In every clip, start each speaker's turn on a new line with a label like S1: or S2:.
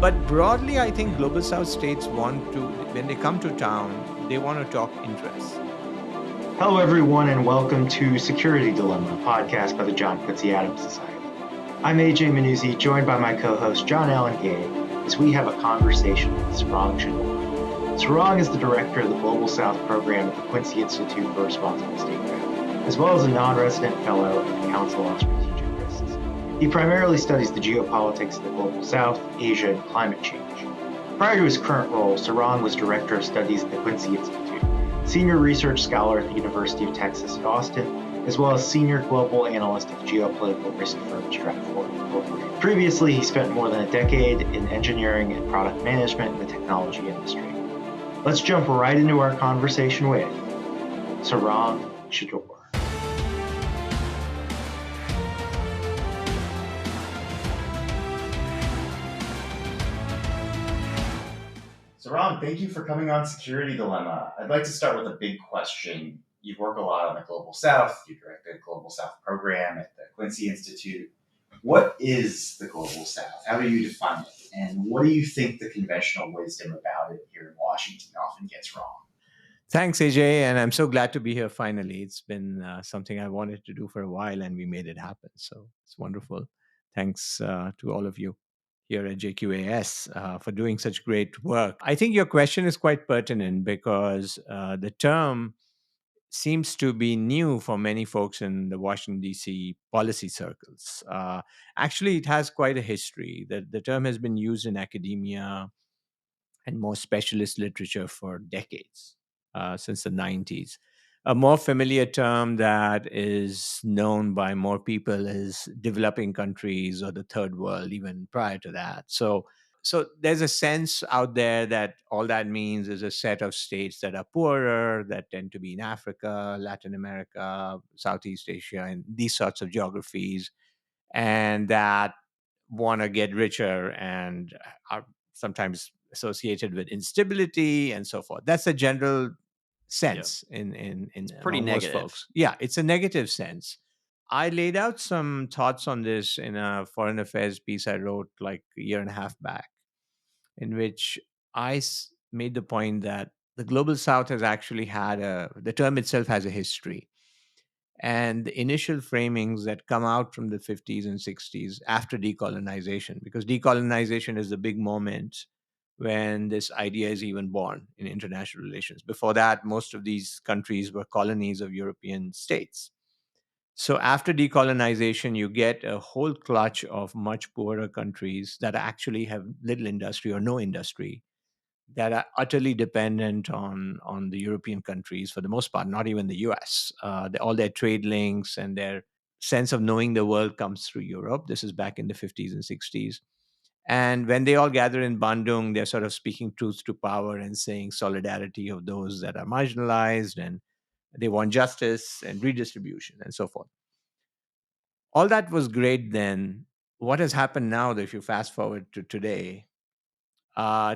S1: But broadly, I think global south states want to, when they come to town, they want to talk interests.
S2: Hello, everyone, and welcome to Security Dilemma, a podcast by the John Quincy Adams Society. I'm A.J. Manuzzi, joined by my co-host John Allen Gay, as we have a conversation with Sarang Shidore. Sarang is the director of the Global South program at the Quincy Institute for Responsible Statecraft, as well as a non-resident fellow at the Council on Strategic Risks. He primarily studies the geopolitics of the Global South, Asia, and climate change. Prior to his current role, Sarang was director of studies at the Quincy Institute, senior research scholar at the University of Texas at Austin, as well as senior global analyst at the geopolitical risk firm Stratford Incorporated. Previously, he spent more than a decade in engineering and product management in the technology industry. Let's jump right into our conversation with Sarang Shidore. Sarang, thank you for coming on Security Dilemma. I'd like to start with a big question. You've worked a lot on the Global South. You directed the Global South program at the Quincy Institute. What is the Global South? How do you define it? And what do you think the conventional wisdom about it here in Washington often gets wrong?
S1: Thanks, AJ, and I'm so glad to be here finally. It's been something I wanted to do for a while, and we made it happen. So it's wonderful. Thanks to all of you here at JQAS for doing such great work. I think your question is quite pertinent because the term seems to be new for many folks in the Washington, D.C. policy circles. Actually, it has quite a history. The term has been used in academia and more specialist literature for decades, since the 90s. A more familiar term that is known by more people is developing countries or the third world, even prior to that. So there's a sense out there that all that means is a set of states that are poorer, that tend to be in Africa, Latin America, Southeast Asia, and these sorts of geographies, and that want to get richer and are sometimes associated with instability and so forth. That's a general
S3: Yeah.
S1: sense in
S3: Pretty
S1: among most
S3: negative.
S1: folks. Yeah, it's a negative sense. I laid out some thoughts on this in a foreign affairs piece I wrote like a year and a half back, in which made the point that the global south has actually had the term itself has a history, and the initial framings that come out from the 50s and 60s after decolonization, because decolonization is the big moment when this idea is even born in international relations. Before that, most of these countries were colonies of European states. So after decolonization, you get a whole clutch of much poorer countries that actually have little industry or no industry, that are utterly dependent on the European countries for the most part, not even the US. All their trade links and their sense of knowing the world comes through Europe. This is back in the 50s and 60s. And when they all gather in Bandung, they're sort of speaking truth to power and saying solidarity of those that are marginalized, and they want justice and redistribution and so forth. All that was great then. What has happened now, that if you fast forward to today, uh,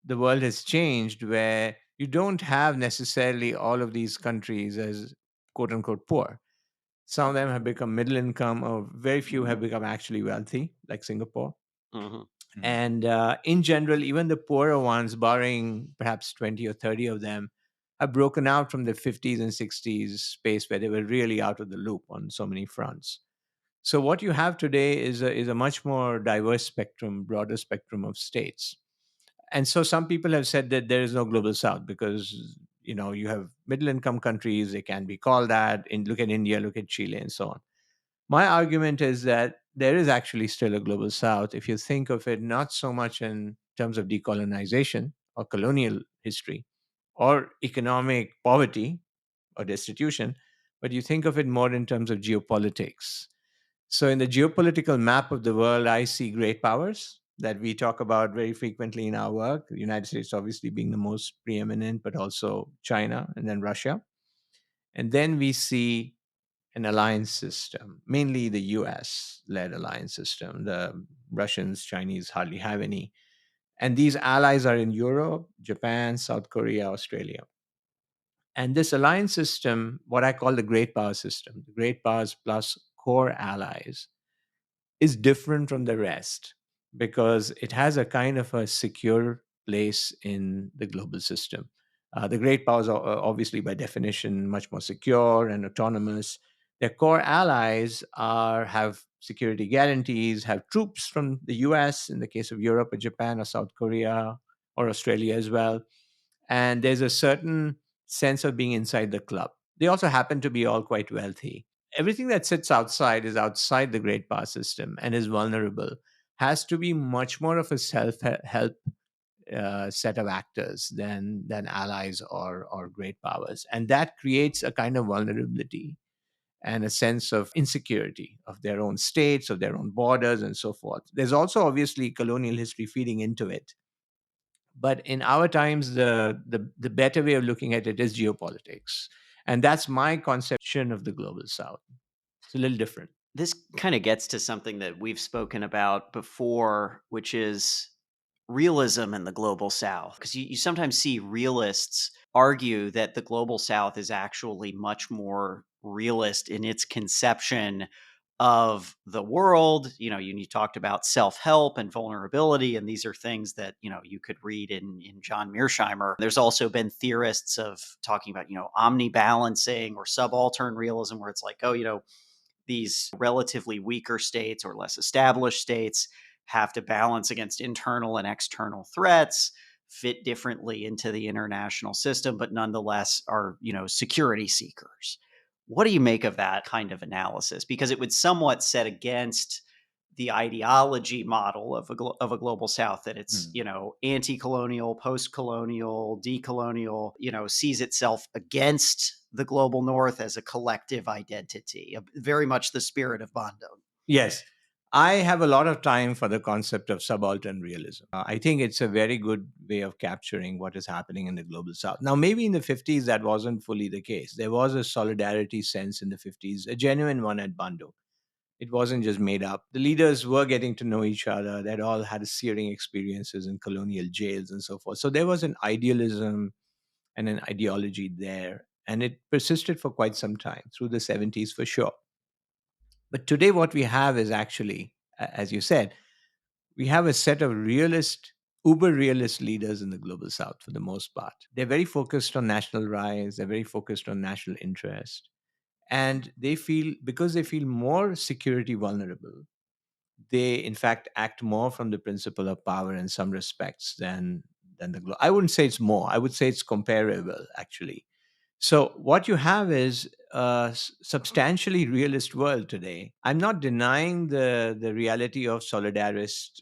S1: the world has changed where you don't have necessarily all of these countries as quote unquote poor. Some of them have become middle income, or very few have become actually wealthy, like Singapore.
S3: Hmm.
S1: And in general, even the poorer ones, barring perhaps 20 or 30 of them, have broken out from the 50s and 60s space where they were really out of the loop on so many fronts. So what you have today is a much more diverse spectrum, broader spectrum of states. And so some people have said that there is no global south because you have middle income countries, they can be called that. Look at India, look at Chile, and so on. My argument is that there is actually still a global south if you think of it not so much in terms of decolonization or colonial history or economic poverty or destitution, but you think of it more in terms of geopolitics. So, in the geopolitical map of the world, I see great powers that we talk about very frequently in our work. The United States, obviously, being the most preeminent, but also China and then Russia. And then we see an alliance system, mainly the US led alliance system. The Russians, Chinese hardly have any. And these allies are in Europe, Japan, South Korea, Australia. And this alliance system, what I call the great power system, the great powers plus core allies, is different from the rest. because it has a kind of a secure place in the global system. The great powers are obviously, by definition, much more secure and autonomous. Their core allies have security guarantees, have troops from the U.S. in the case of Europe or Japan or South Korea or Australia as well. And there's a certain sense of being inside the club. They also happen to be all quite wealthy. Everything that sits outside is outside the great power system and is vulnerable, has to be much more of a self-help set of actors than allies or great powers, and that creates a kind of vulnerability and a sense of insecurity of their own states, of their own borders, and so forth. There's also obviously colonial history feeding into it, but in our times, the better way of looking at it is geopolitics, and that's my conception of the global south. It's a little different.
S3: This kind of gets to something that we've spoken about before, which is realism in the global south. Because you sometimes see realists argue that the global south is actually much more realist in its conception of the world. You talked about self-help and vulnerability, and these are things that you could read in John Mearsheimer. There's also been theorists of talking about omnibalancing or subaltern realism, where it's like, oh, these relatively weaker states or less established states have to balance against internal and external threats, fit differently into the international system, but nonetheless are, security seekers. What do you make of that kind of analysis? Because it would somewhat set against the ideology model of a global south, that it's, anti-colonial, post-colonial, decolonial, sees itself against the global north as a collective identity, very much the spirit of Bondo.
S1: Yes. I have a lot of time for the concept of subaltern realism. I think it's a very good way of capturing what is happening in the global south. Now, maybe in the 50s, that wasn't fully the case. There was a solidarity sense in the 50s, a genuine one at Bando. It wasn't just made up. The leaders were getting to know each other. They'd all had searing experiences in colonial jails and so forth. So there was an idealism and an ideology there. And it persisted for quite some time, through the 70s for sure. But today, what we have is actually, as you said, we have a set of realist, uber realist leaders in the global south for the most part. They're very focused on national rise, they're very focused on national interest. And they feel, because they feel more security vulnerable, they in fact act more from the principle of power in some respects than the I wouldn't say it's more. I would say it's comparable actually. So what you have is a substantially realist world today. I'm not denying the reality of solidarist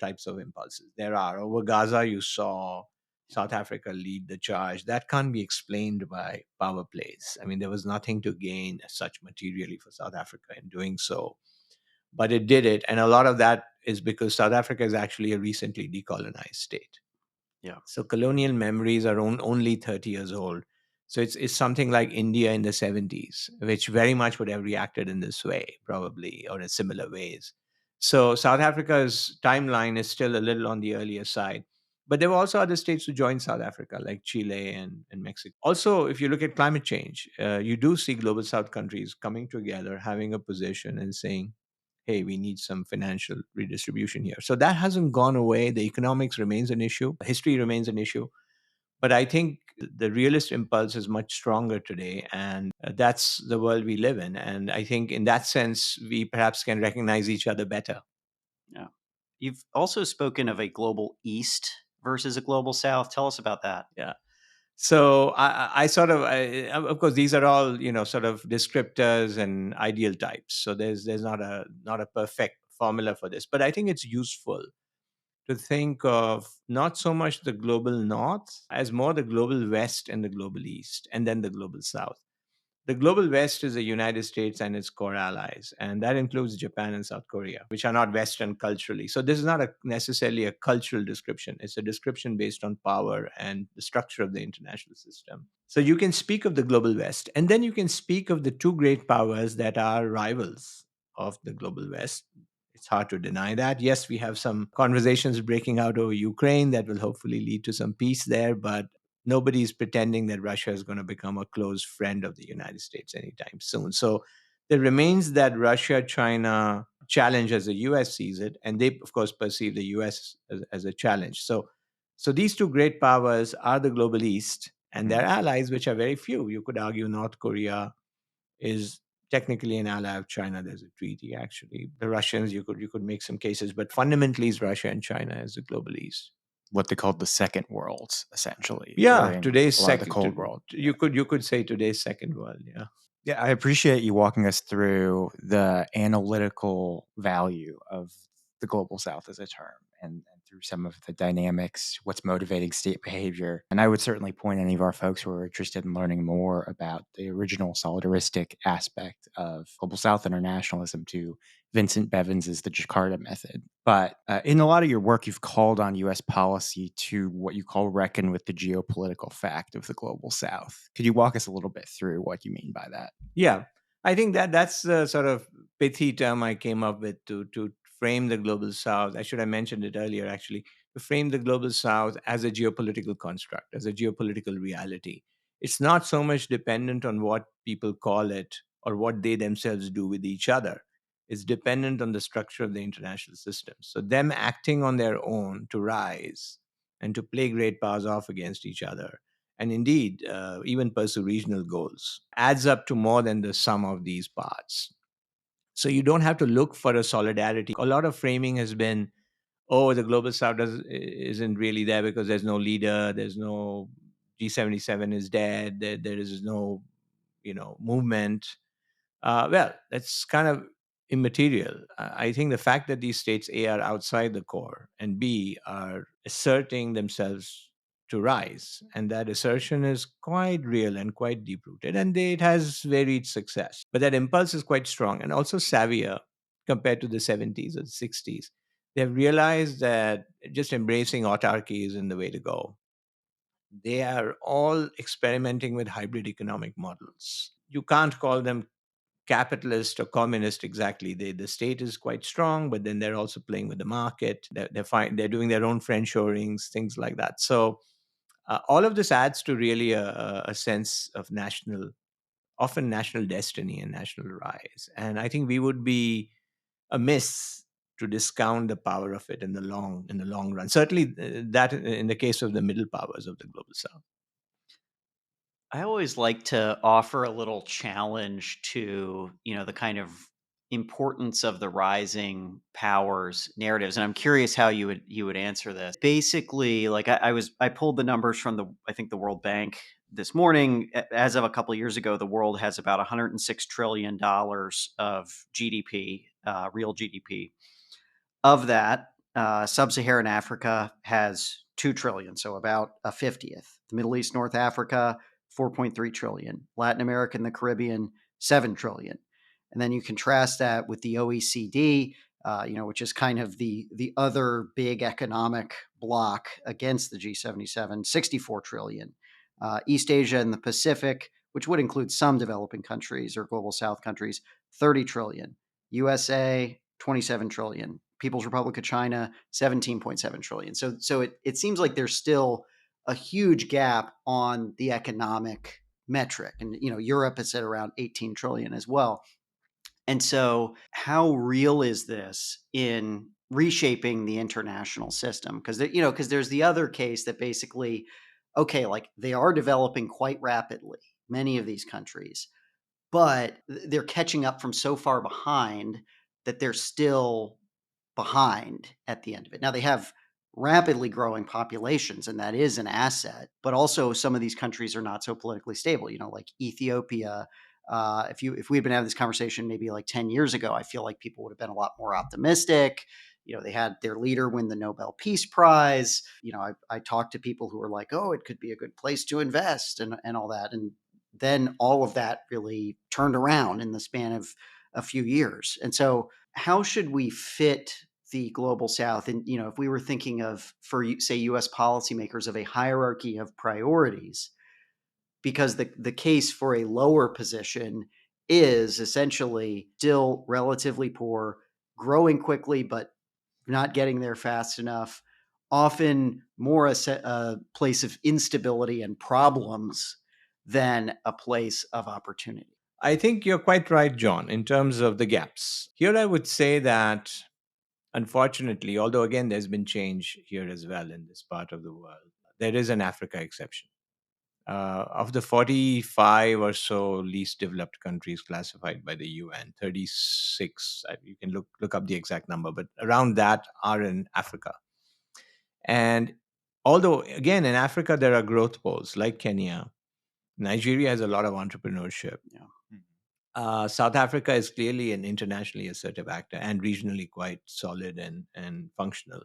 S1: types of impulses. There are. Over Gaza, you saw South Africa lead the charge. That can't be explained by power plays. I mean, there was nothing to gain as such materially for South Africa in doing so, but it did it. And a lot of that is because South Africa is actually a recently decolonized state.
S3: Yeah.
S1: So colonial memories are only 30 years old. So it's something like India in the 70s, which very much would have reacted in this way, probably, or in similar ways. So South Africa's timeline is still a little on the earlier side. But there were also other states who joined South Africa, like Chile and Mexico. Also, if you look at climate change, you do see global South countries coming together, having a position and saying, hey, we need some financial redistribution here. So that hasn't gone away. The economics remains an issue, history remains an issue. But I think the realist impulse is much stronger today. And that's the world we live in. And I think in that sense, we perhaps can recognize each other better.
S3: Yeah. You've also spoken of a global east versus a global south. Tell us about that.
S1: Yeah. So I sort of course, these are all sort of descriptors and ideal types. So there's not a perfect formula for this, but I think it's useful to think of not so much the global north as more the global west and the global east, and then the global south. The global west is the United States and its core allies, and that includes Japan and South Korea, which are not Western culturally. So this is not necessarily a cultural description. It's a description based on power and the structure of the international system. So you can speak of the global west, and then you can speak of the two great powers that are rivals of the global west. It's hard to deny that. Yes, we have some conversations breaking out over Ukraine that will hopefully lead to some peace there, but nobody's pretending that Russia is going to become a close friend of the United States anytime soon. So there remains that Russia China challenge as the US sees it, and they, of course, perceive the US as a challenge. So these two great powers are the global East and their allies, which are very few. You could argue North Korea is technically an ally of China. There's a treaty, actually. The Russians, you could make some cases, but fundamentally, it's Russia and China as the global East.
S4: What they called the second world, essentially.
S1: Yeah,
S4: during
S1: today's
S4: a lot of the
S1: second.
S4: Cold World.
S1: You could say today's second world. Yeah.
S4: Yeah, I appreciate you walking us through the analytical value of the global south as a term and through some of the dynamics, what's motivating state behavior. And I would certainly point any of our folks who are interested in learning more about the original solidaristic aspect of global south internationalism to Vincent Bevins' The Jakarta Method. But in a lot of your work, you've called on U.S. policy to what you call reckon with the geopolitical fact of the global south. Could you walk us a little bit through what you mean by that?
S1: Yeah, I think that's the sort of pithy term I came up with to frame the global south. I should have mentioned it earlier, actually, to frame the global south as a geopolitical construct, as a geopolitical reality. It's not so much dependent on what people call it or what they themselves do with each other. It's dependent on the structure of the international system. So them acting on their own to rise and to play great powers off against each other, and indeed even pursue regional goals, adds up to more than the sum of these parts. So you don't have to look for a solidarity. A lot of framing has been, oh, the global south isn't really there because there's no leader, there's no G77 is dead, there is no movement. Well, that's kind of immaterial. I think the fact that these states, A, are outside the core, and B, are asserting themselves to rise, and that assertion is quite real and quite deep rooted, and it has varied success. But that impulse is quite strong and also savvier compared to the 70s or the 60s. They've realized that just embracing autarky isn't the way to go. They are all experimenting with hybrid economic models. You can't call them capitalist or communist exactly. The state is quite strong, but then they're also playing with the market. They're doing their own friendshorings, things like that. So all of this adds to really a sense of often national destiny and national rise. And I think we would be amiss to discount the power of it in the long run. Certainly, that in the case of the middle powers of the global south.
S3: I always like to offer a little challenge to, the kind of importance of the rising powers narratives. And I'm curious how you would answer this. Basically, like I pulled the numbers from I think the World Bank this morning. As of a couple of years ago, the world has about $106 trillion of GDP, real GDP. Of that, sub-Saharan Africa has 2 trillion, so about a 50th. The Middle East, North Africa, 4.3 trillion. Latin America and the Caribbean, 7 trillion. And then you contrast that with the OECD, which is kind of the other big economic bloc against the G77, 64 trillion. East Asia and the Pacific, which would include some developing countries or global South countries, 30 trillion. USA, 27 trillion. People's Republic of China, 17.7 trillion. So it seems like there's still a huge gap on the economic metric. And, Europe is at around 18 trillion as well. And so how real is this in reshaping the international system? Because, there's the other case that basically, okay, like they are developing quite rapidly, many of these countries, but they're catching up from so far behind that they're still behind at the end of it. Now they have rapidly growing populations, and that is an asset, but also some of these countries are not so politically stable, like Ethiopia. If we had been having this conversation maybe like 10 years ago, I feel like people would have been a lot more optimistic. They had their leader win the Nobel Peace Prize. I talked to people who were like, oh, it could be a good place to invest and all that. And then all of that really turned around in the span of a few years. And so how should we fit the global south? And, if we were thinking of, for say, US policymakers, of a hierarchy of priorities, because the case for a lower position is essentially still relatively poor, growing quickly, but not getting there fast enough, often more a place of instability and problems than a place of opportunity.
S1: I think you're quite right, John, in terms of the gaps. Here, I would say that unfortunately, although again there's been change here as well in this part of the world, there is an Africa exception. Of the 45 or so least developed countries classified by the UN, 36, you can look up the exact number, but around that are in Africa. And although, again, in Africa, there are growth poles like Kenya, Nigeria has a lot of entrepreneurship.
S3: Yeah.
S1: South Africa is clearly an internationally assertive actor and regionally quite solid and functional.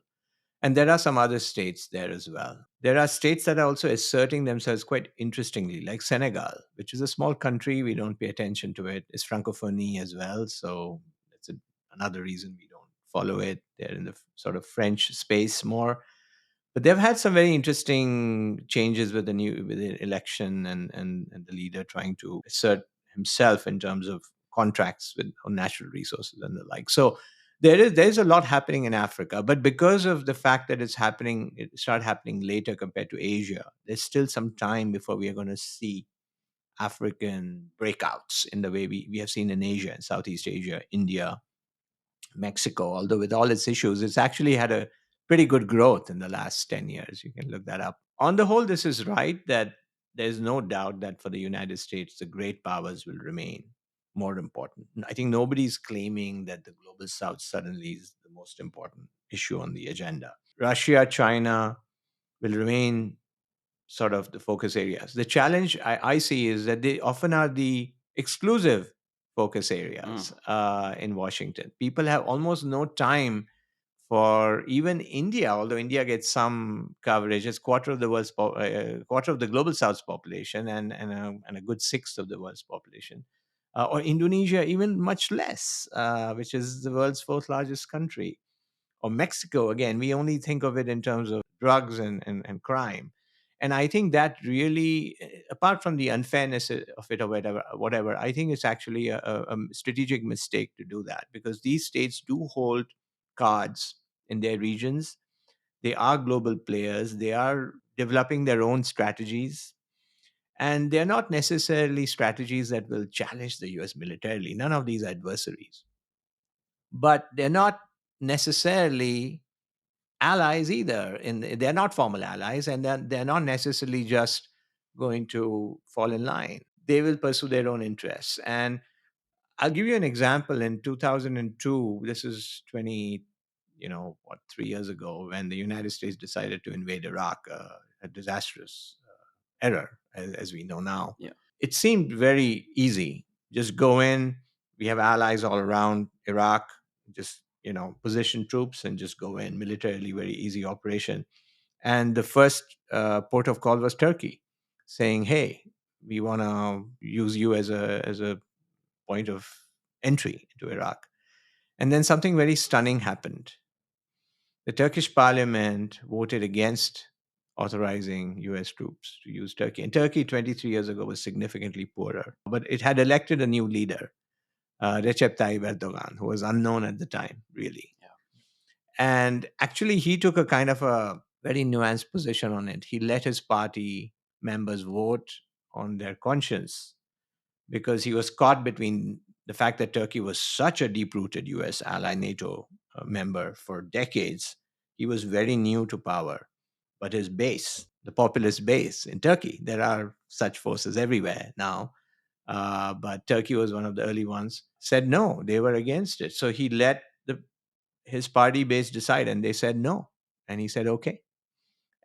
S1: And there are some other states there as well. There are states that are also asserting themselves quite interestingly, like Senegal, which is a small country. We don't pay attention to it. It's Francophonie as well. So that's another reason we don't follow it. They're in the sort of French space more. But they've had some very interesting changes with the election and the leader trying to assert himself in terms of contracts with on natural resources and the like. So there's a lot happening in Africa, but because of the fact that it started happening later compared to Asia, there's still some time before we are going to see African breakouts in the way we have seen in Asia and Southeast Asia, India, Mexico, although with all its issues, it's actually had a pretty good growth in the last 10 years. You can look that up. On the whole, this is right that there's no doubt that for the United States, the great powers will remain more important. I think nobody's claiming that the global south suddenly is the most important issue on the agenda. Russia, China will remain sort of the focus areas. The challenge I see is that they often are the exclusive focus areas in Washington. People have almost no time for even India, although India gets some coverage. It's quarter of the global South's population and a good sixth of the world's population. Or Indonesia, even much less, which is the world's fourth largest country. Or Mexico, again, we only think of it in terms of drugs and crime. And I think that really, apart from the unfairness of it or whatever, I think it's actually a strategic mistake to do that because these states do hold cards in their regions. They are global players. They are developing their own strategies. And they're not necessarily strategies that will challenge the US militarily, none of these adversaries. But they're not necessarily allies either. They're not formal allies, and they're not necessarily just going to fall in line. They will pursue their own interests. And I'll give you an example. In 2002, this is 20, 3 years ago, when the United States decided to invade Iraq, a disastrous error, as we know now.
S3: Yeah.
S1: It seemed very easy. Just go in. We have allies all around Iraq. Just position troops and just go in militarily. Very easy operation. And the first port of call was Turkey, saying, "Hey, we want to use you as a point of entry into Iraq." And then something very stunning happened. The Turkish parliament voted against authorizing US troops to use Turkey. And Turkey 23 years ago was significantly poorer, but it had elected a new leader, Recep Tayyip Erdogan, who was unknown at the time, really.
S3: Yeah.
S1: And actually, he took a kind of a very nuanced position on it. He let his party members vote on their conscience because he was caught between the fact that Turkey was such a deep rooted US ally, NATO member for decades. He was very new to power, but his base, the populist base in Turkey, there are such forces everywhere now. But Turkey was one of the early ones, said no, they were against it. So he let his party base decide, and they said no. And he said, okay.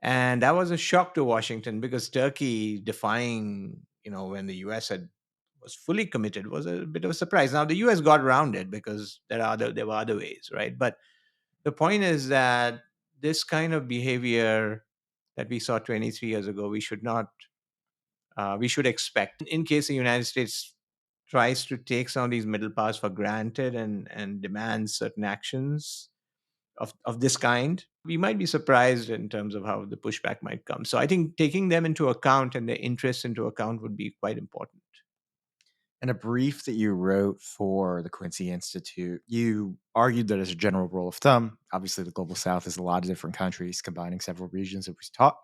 S1: And that was a shock to Washington because Turkey defying, when the US was fully committed was a bit of a surprise. Now the US got around it because there were other ways, right? But the point is that this kind of behavior that we saw 23 years ago, we should expect in case the United States tries to take some of these middle powers for granted and demands certain actions of this kind, we might be surprised in terms of how the pushback might come. So I think taking them into account and their interests into account would be quite important.
S4: In a brief that you wrote for the Quincy Institute, you argued that as a general rule of thumb, obviously the global south is a lot of different countries combining several regions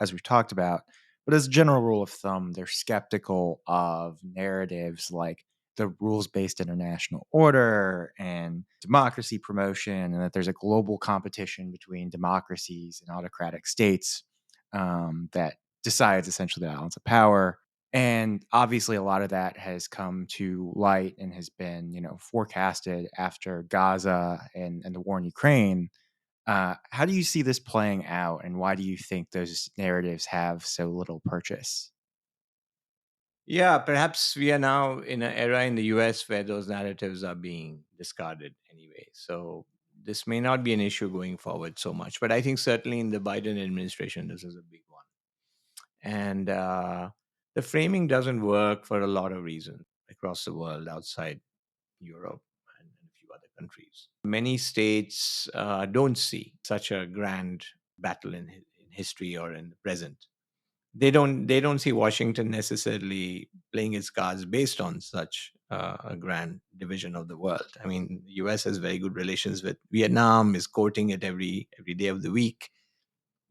S4: as we've talked about. But as a general rule of thumb, they're skeptical of narratives like the rules-based international order and democracy promotion, and that there's a global competition between democracies and autocratic states that decides essentially the balance of power. And obviously, a lot of that has come to light and has been, forecasted after Gaza and the war in Ukraine. How do you see this playing out, and why do you think those narratives have so little purchase?
S1: Yeah, perhaps we are now in an era in the US where those narratives are being discarded anyway. So this may not be an issue going forward so much. But I think certainly in the Biden administration, this is a big one. And the framing doesn't work for a lot of reasons across the world outside Europe and a few other countries. Many states don't see such a grand battle in history or in the present. They don't see Washington necessarily playing its cards based on such a grand division of the world. I mean, the U.S. has very good relations with Vietnam, is courting it every day of the week.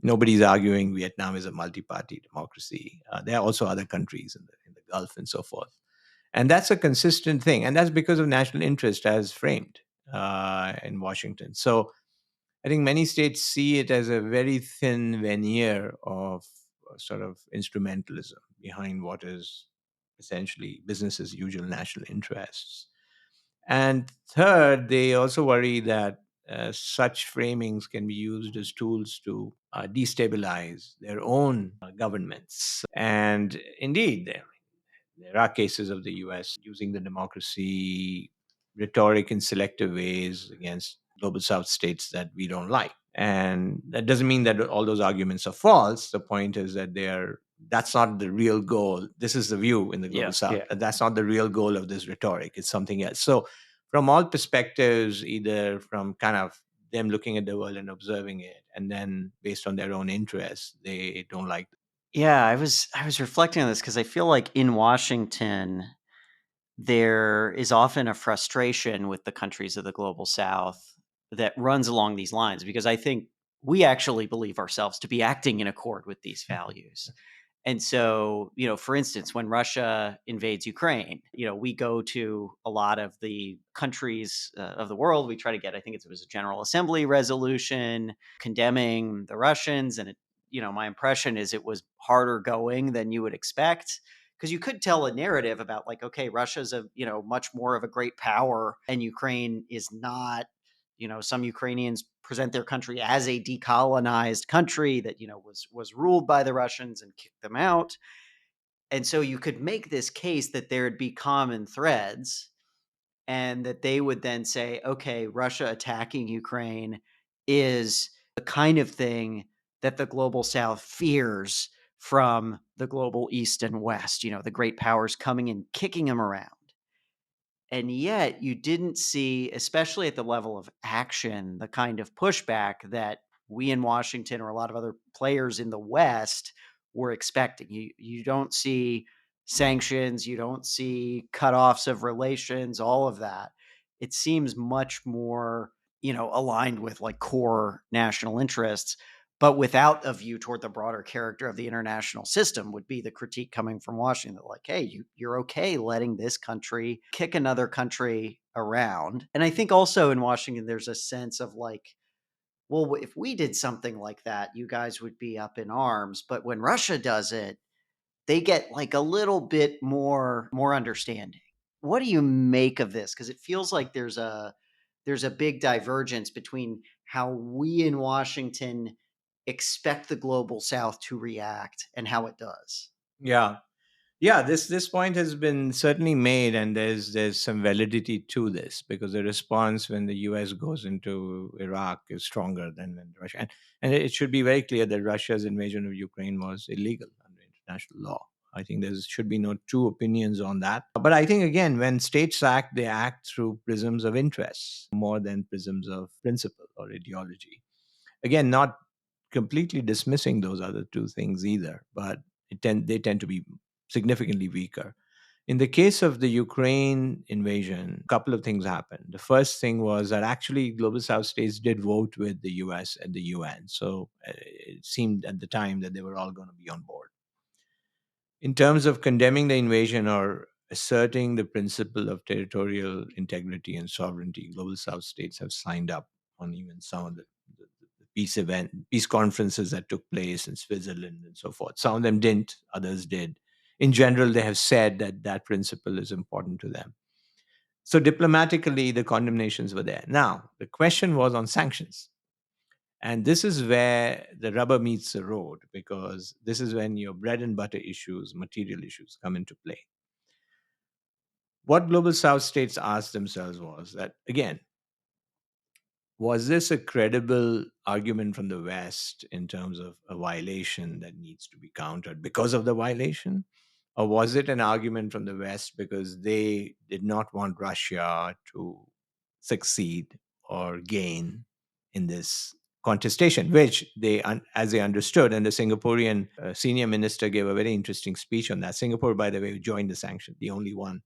S1: Nobody's arguing Vietnam is a multi-party democracy. There are also other countries in the Gulf and so forth, and that's a consistent thing, and that's because of national interest as framed in Washington. So I think many states see it as a very thin veneer of sort of instrumentalism behind what is essentially business as usual national interests. And third, they also worry that such framings can be used as tools to destabilize their own governments. And indeed, there are cases of the US using the democracy rhetoric in selective ways against global South states that we don't like. And that doesn't mean that all those arguments are false. The point is that that's not the real goal. This is the view in the global
S3: Yeah.
S1: South. That's not the real goal of this rhetoric. It's something else. So from all perspectives, either from kind of them looking at the world and observing it, and then based on their own interests, they don't like.
S3: Yeah, I was reflecting on this because I feel like in Washington, there is often a frustration with the countries of the global South that runs along these lines because I think we actually believe ourselves to be acting in accord with these values. And so, for instance, when Russia invades Ukraine, we go to a lot of the countries of the world. We try to get, I think it was a General Assembly resolution condemning the Russians. And, my impression is it was harder going than you would expect because you could tell a narrative about like, okay, Russia's much more of a great power and Ukraine is not. Some Ukrainians present their country as a decolonized country that was ruled by the Russians and kicked them out. And so you could make this case that there'd be common threads and that they would then say, okay, Russia attacking Ukraine is the kind of thing that the global South fears from the global East and West, the great powers coming and kicking them around. And yet you didn't see, especially at the level of action, the kind of pushback that we in Washington or a lot of other players in the West were expecting. You don't see sanctions, you don't see cutoffs of relations, all of that. It seems much more, aligned with like core national interests, but without a view toward the broader character of the international system would be the critique coming from Washington that like, hey, you're okay letting this country kick another country around. And I think also in Washington, there's a sense of like, well, if we did something like that, you guys would be up in arms. But when Russia does it, they get like a little bit more understanding. What do you make of this? Because it feels like there's a big divergence between how we in Washington expect the global South to react and how it does.
S1: Yeah. Yeah, this point has been certainly made, and there's some validity to this because the response when the U.S. goes into Iraq is stronger than when Russia, and it should be very clear that Russia's invasion of Ukraine was illegal under international law. I think there should be no two opinions on that. But I think again, when states act, they act through prisms of interests more than prisms of principle or ideology. Again, not completely dismissing those other two things either, but they tend to be significantly weaker. In the case of the Ukraine invasion, a couple of things happened. The first thing was that actually global South states did vote with the US at the UN. So it seemed at the time that they were all going to be on board. In terms of condemning the invasion or asserting the principle of territorial integrity and sovereignty. Global South states have signed up on even some of the peace conferences that took place in Switzerland and so forth. Some of them didn't, others did. In general, they have said that that principle is important to them. So diplomatically, the condemnations were there. Now, the question was on sanctions. And this is where the rubber meets the road, because this is when your bread and butter issues, material issues come into play. What Global South states asked themselves was that, again, was this a credible argument from the West in terms of a violation that needs to be countered because of the violation? Or was it an argument from the West because they did not want Russia to succeed or gain in this contestation, which as they understood, and the Singaporean senior minister gave a very interesting speech on that. Singapore, by the way, joined the sanction, the only one.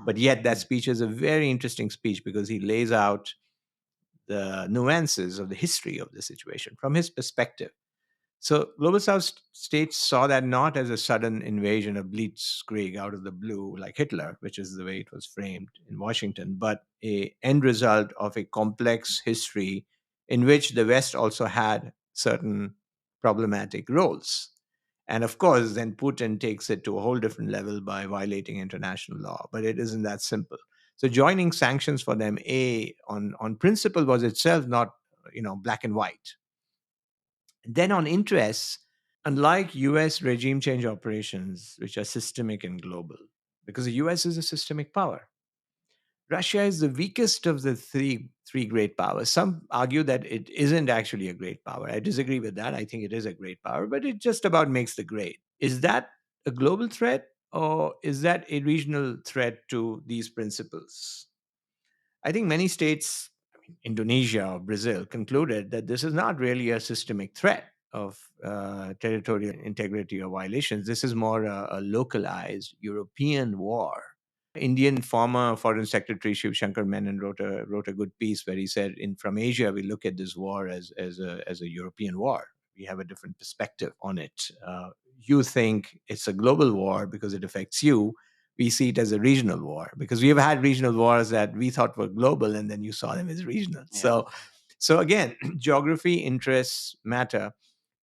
S1: But yet, that speech is a very interesting speech because he lays out the nuances of the history of the situation from his perspective. So Global South states saw that not as a sudden invasion of blitzkrieg out of the blue like Hitler, which is the way it was framed in Washington, but a end result of a complex history in which the West also had certain problematic roles. And of course, then Putin takes it to a whole different level by violating international law. But it isn't that simple. So joining sanctions for them, on principle, was itself not black and white. Then on interests, unlike US regime change operations, which are systemic and global, because the US is a systemic power, Russia is the weakest of the three great powers. Some argue that it isn't actually a great power. I disagree with that. I think it is a great power, but it just about makes the grade. Is that a global threat, or is that a regional threat to these principles? I think many states, Indonesia or Brazil, concluded that this is not really a systemic threat of territorial integrity or violations. This is more a localized European war. Indian former Foreign Secretary Shiv Shankar Menon wrote a good piece where he said, from Asia we look at this war as a European war. We have a different perspective on it. You think it's a global war because it affects you. We see it as a regional war because we have had regional wars that we thought were global, and then you saw them as regional. Yeah. So again, geography, interests matter,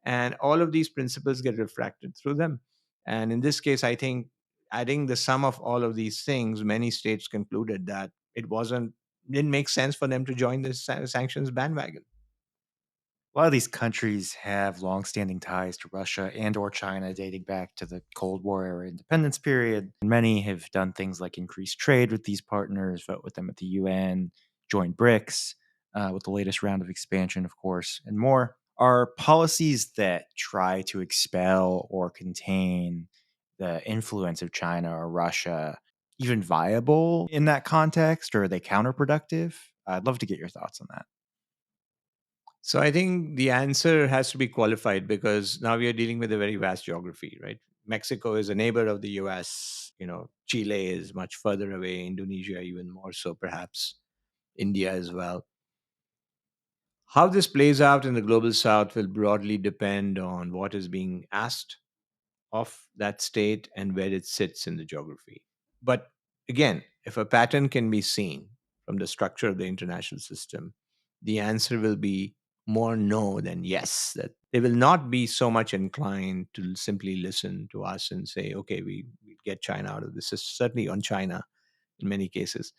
S1: and all of these principles get refracted through them. And in this case, I think adding the sum of all of these things, many states concluded that didn't make sense for them to join this sanctions bandwagon.
S4: A lot of these countries have longstanding ties to Russia and or China dating back to the Cold War era independence period. Many have done things like increase trade with these partners, vote with them at the UN, join BRICS, with the latest round of expansion, of course, and more. Are policies that try to expel or contain the influence of China or Russia even viable in that context, or are they counterproductive? I'd love to get your thoughts on that.
S1: So I think the answer has to be qualified because now we are dealing with a very vast geography, right? Mexico is a neighbor of the US. Chile is much further away, Indonesia even more so, perhaps India as well. How this plays out in the global south will broadly depend on what is being asked of that state and where it sits in the geography. But again, if a pattern can be seen from the structure of the international system, the answer will be more no than yes. That they will not be so much inclined to simply listen to us and say, okay, we get China out of this. Certainly on China in many cases.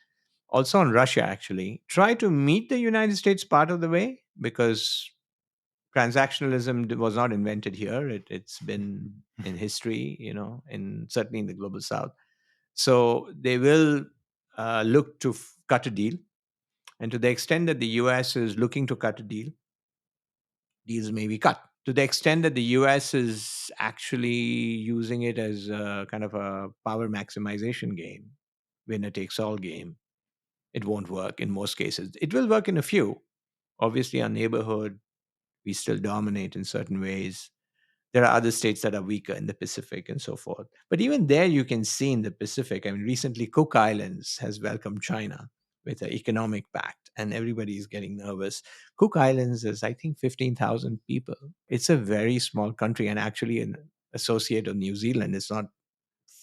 S1: Also on Russia, actually. Try to meet the United States part of the way because transactionalism was not invented here. It's been in history, in certainly in the global south. So they will look to cut a deal. And to the extent that the US is looking to cut a deal, deals may be cut. To the extent that the US is actually using it as a kind of a power maximization game, winner takes all game, it won't work in most cases. It will work in a few. Obviously, our neighborhood, we still dominate in certain ways. There are other states that are weaker in the Pacific and so forth. But even there, you can see in the Pacific, recently Cook Islands has welcomed China with an economic pact, and everybody is getting nervous. Cook Islands is, I think, 15,000 people. It's a very small country, and actually an associate of New Zealand. It's not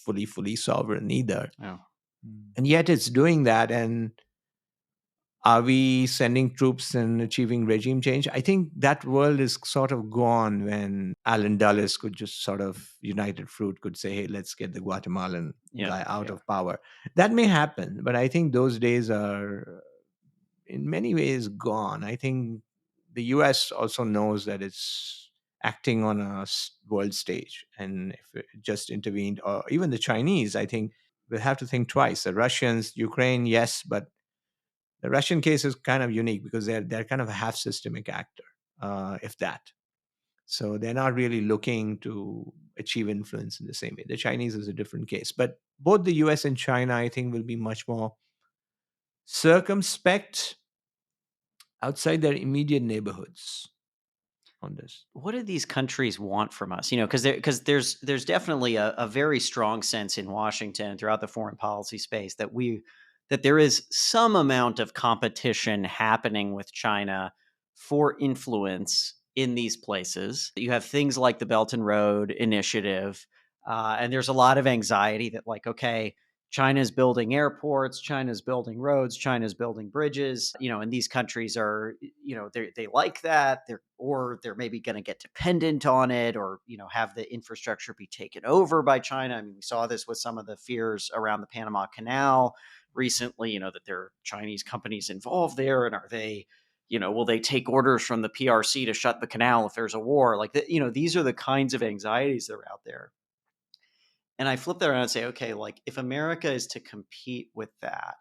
S1: fully sovereign either.
S3: Oh.
S1: And yet it's doing that. And are we sending troops and achieving regime change? I think that world is sort of gone when Alan Dulles could just sort of, United Fruit could say, hey, let's get the Guatemalan
S3: Yeah.
S1: guy out
S3: Yeah.
S1: of power. That may happen, but I think those days are in many ways gone. I think the US also knows that it's acting on a world stage. And if it just intervened, or even the Chinese, I think we'll have to think twice. The Russians, Ukraine, yes, but the Russian case is kind of unique because they're kind of a half systemic actor, if that. So they're not really looking to achieve influence in the same way. The Chinese is a different case, but both the U.S. and China, I think, will be much more circumspect outside their immediate neighborhoods on this.
S3: What do these countries want from us? Because there's definitely a very strong sense in Washington throughout the foreign policy space that there is some amount of competition happening with China for influence in these places. You have things like the Belt and Road Initiative, and there's a lot of anxiety that, like, okay, China's building airports, China's building roads, China's building bridges, and these countries are, they like that. They're maybe going to get dependent on it, or, have the infrastructure be taken over by China. I mean, we saw this with some of the fears around the Panama Canal recently, that there are Chinese companies involved there. And are they, will they take orders from the PRC to shut the canal if there's a war? Like, these are the kinds of anxieties that are out there. And I flip that around and say, okay, like, if America is to compete with that,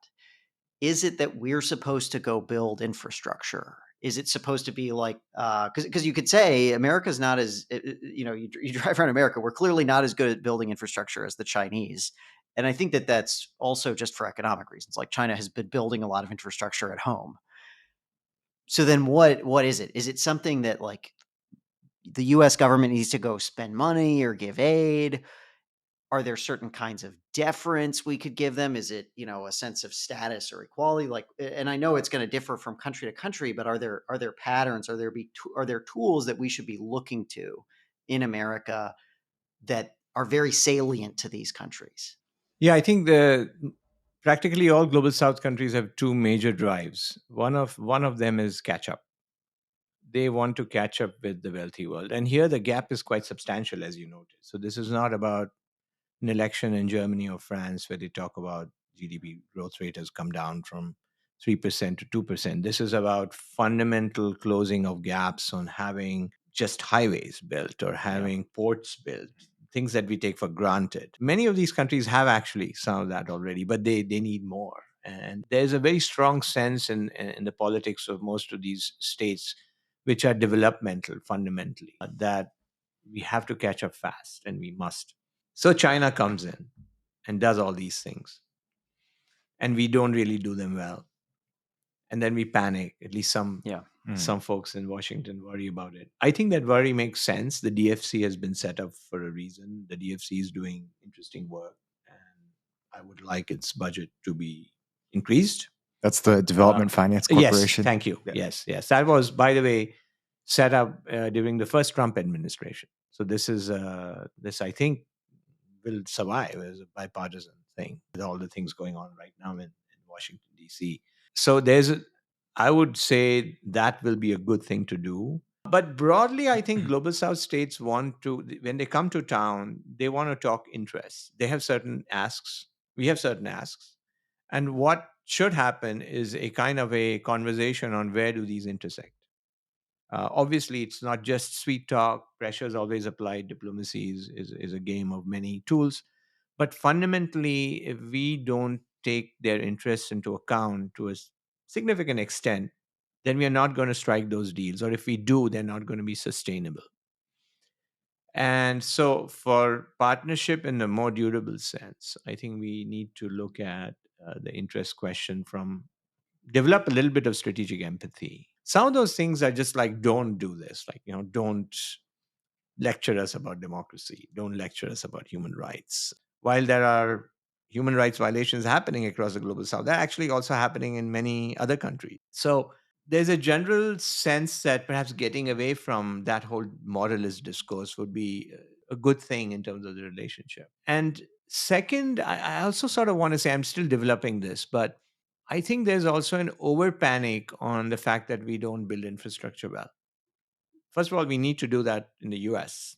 S3: is it that we're supposed to go build infrastructure? Is it supposed to be like, because you could say America's not as, you drive around America, we're clearly not as good at building infrastructure as the Chinese. And I think that that's also just for economic reasons. Like, China has been building a lot of infrastructure at home. So then what is it? Is it something that, like, the US government needs to go spend money or give aid? Are there certain kinds of deference we could give them? Is it, a sense of status or equality? Like, and I know it's going to differ from country to country, but are there patterns? Are there tools that we should be looking to in America that are very salient to these countries?
S1: Yeah, I think the practically all global South countries have two major drives. One of them is catch up. They want to catch up with the wealthy world, and here the gap is quite substantial, as you noted. So this is not about an election in Germany or France where they talk about GDP growth rate has come down from 3% to 2%. This is about fundamental closing of gaps on having just highways built or having ports built, things that we take for granted. Many of these countries have actually some of that already, but they need more. And there's a very strong sense in the politics of most of these states, which are developmental fundamentally, that we have to catch up fast and we must. So China comes in and does all these things, and we don't really do them well. And then we panic. At least
S3: Yeah.
S1: some folks in Washington worry about it. I think that worry makes sense. The DFC has been set up for a reason. The DFC is doing interesting work, and I would like its budget to be increased.
S4: That's the Development Finance
S1: Yes,
S4: Corporation.
S1: thank you.
S4: Yeah.
S1: Yes. That was, by the way, set up during the first Trump administration. So this I think will survive as a bipartisan thing with all the things going on right now in Washington D.C. So I would say that will be a good thing to do. But broadly, I think global South states want to, when they come to town, they want to talk interests. They have certain asks. We have certain asks. And what should happen is a kind of a conversation on where do these intersect. Obviously, it's not just sweet talk. Pressure is always applied. Diplomacy is a game of many tools. But fundamentally, if we don't take their interests into account to a significant extent, then we are not going to strike those deals. Or if we do, they're not going to be sustainable. And so, for partnership in a more durable sense, I think we need to look at the interest question from develop a little bit of strategic empathy. Some of those things are just like, don't do this. Like, don't lecture us about democracy. Don't lecture us about human rights. While there are human rights violations happening across the global south, they're actually also happening in many other countries. So there's a general sense that perhaps getting away from that whole moralist discourse would be a good thing in terms of the relationship. And second, I also sort of want to say I'm still developing this, but I think there's also an over panic on the fact that we don't build infrastructure well. First of all, we need to do that in the US.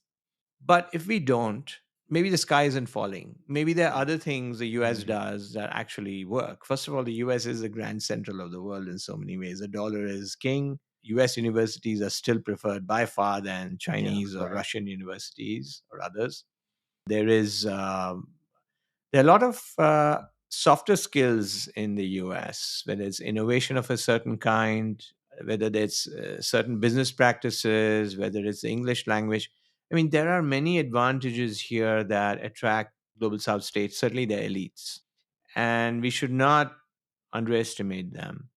S1: But if we don't, maybe the sky isn't falling. Maybe there are other things the US
S4: Mm.
S1: does that actually work. First of all, the US is the grand central of the world in so many ways. The dollar is king. US universities are still preferred by far than
S4: Yeah,
S1: Chinese or
S4: right.
S1: Russian universities or others. There is there are a lot of softer skills in the US, whether it's innovation of a certain kind, whether it's certain business practices, whether it's the English language. I mean, there are many advantages here that attract global South states, certainly the elites. And we should not underestimate them.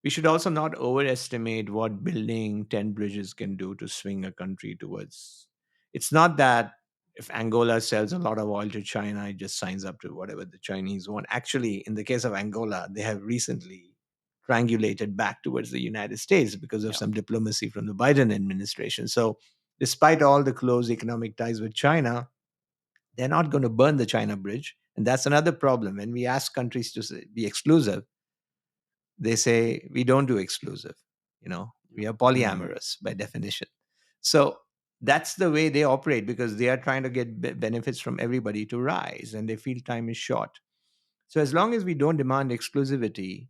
S1: We should also not overestimate what building 10 bridges can do to swing a country towards. It's not that if Angola sells a lot of oil to China, it just signs up to whatever the Chinese want. Actually, in the case of Angola, they have recently triangulated back towards the United States because of
S4: Yeah.
S1: some diplomacy from the Biden administration. So, despite all the close economic ties with China, they're not going to burn the China bridge. And that's another problem. When we ask countries to be exclusive, they say we don't do exclusive. We are
S4: Mm.
S1: polyamorous by definition. So that's the way they operate because they are trying to get benefits from everybody to rise and they feel time is short. So as long as we don't demand exclusivity,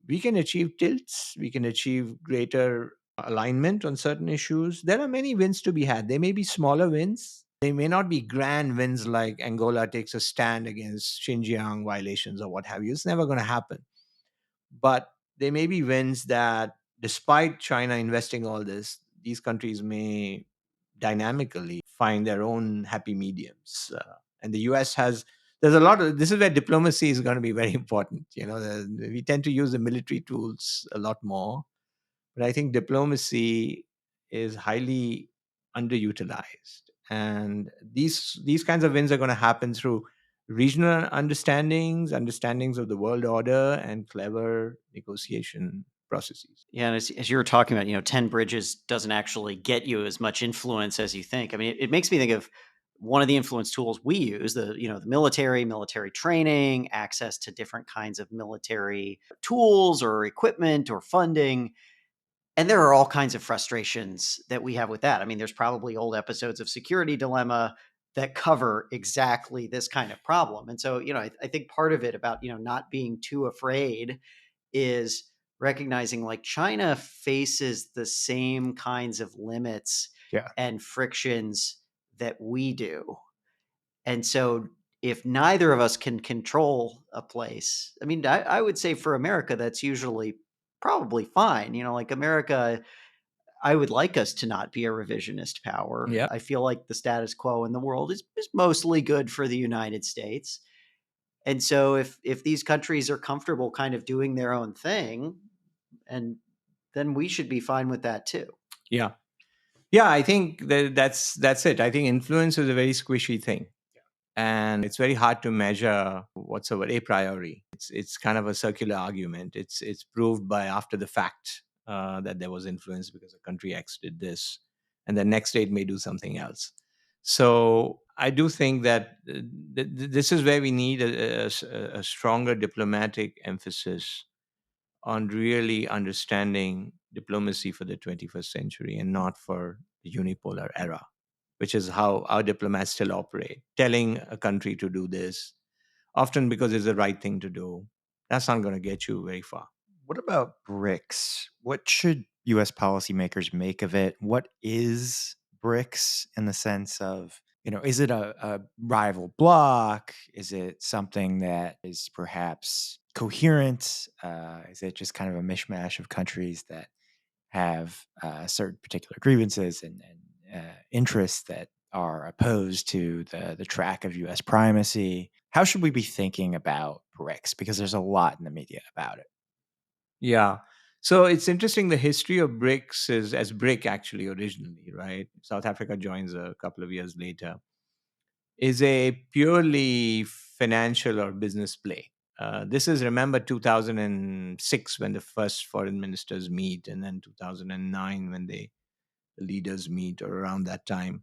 S1: we can achieve tilts, we can achieve greater alignment on certain issues. There are many wins to be had. They may be smaller wins, they may not be grand wins like Angola takes a stand against Xinjiang violations or what have you. It's never going to happen. But there may be wins that, despite China investing all this, these countries may dynamically find their own happy mediums. And the US has, there's a lot of, this is where diplomacy is going to be very important. We tend to use the military tools a lot more, but I think diplomacy is highly underutilized. And these kinds of wins are going to happen through regional understandings of the world order, and clever negotiation processes.
S3: Yeah, and as you were talking about, 10 bridges doesn't actually get you as much influence as you think. I mean, it makes me think of one of the influence tools we use, the military training, access to different kinds of military tools or equipment or funding. And there are all kinds of frustrations that we have with that. I mean, there's probably old episodes of Security Dilemma that cover exactly this kind of problem. And so, I think part of it about, not being too afraid is recognizing like China faces the same kinds of limits
S4: Yeah.
S3: and frictions that we do. And so if neither of us can control a place, I mean, I would say for America, that's usually probably fine. Like America, I would like us to not be a revisionist power.
S1: Yeah.
S3: I feel like the status quo in the world is mostly good for the United States. And so if these countries are comfortable kind of doing their own thing, and then we should be fine with that too.
S1: Yeah. Yeah, I think that's it. I think influence is a very squishy thing. And it's very hard to measure whatsoever a priori. It's kind of a circular argument. It's proved by after the fact that there was influence because a country X did this, and the next state may do something else. So I do think that this is where we need a stronger diplomatic emphasis on really understanding diplomacy for the 21st century and not for the unipolar era, which is how our diplomats still operate, telling a country to do this, often because it's the right thing to do. That's not going to get you very far.
S4: What about BRICS? What should U.S. policymakers make of it? What is BRICS in the sense of, is it a rival bloc? Is it something that is perhaps coherent? Is it just kind of a mishmash of countries that have certain particular grievances and interests that are opposed to the track of U.S. primacy? How should we be thinking about BRICS? Because there's a lot in the media about it.
S1: Yeah. So it's interesting. The history of BRICS is as BRIC actually originally, right? South Africa joins a couple of years later, is a purely financial or business play. This is, remember, 2006 when the first foreign ministers meet, and then 2009 when the leaders meet, or around that time.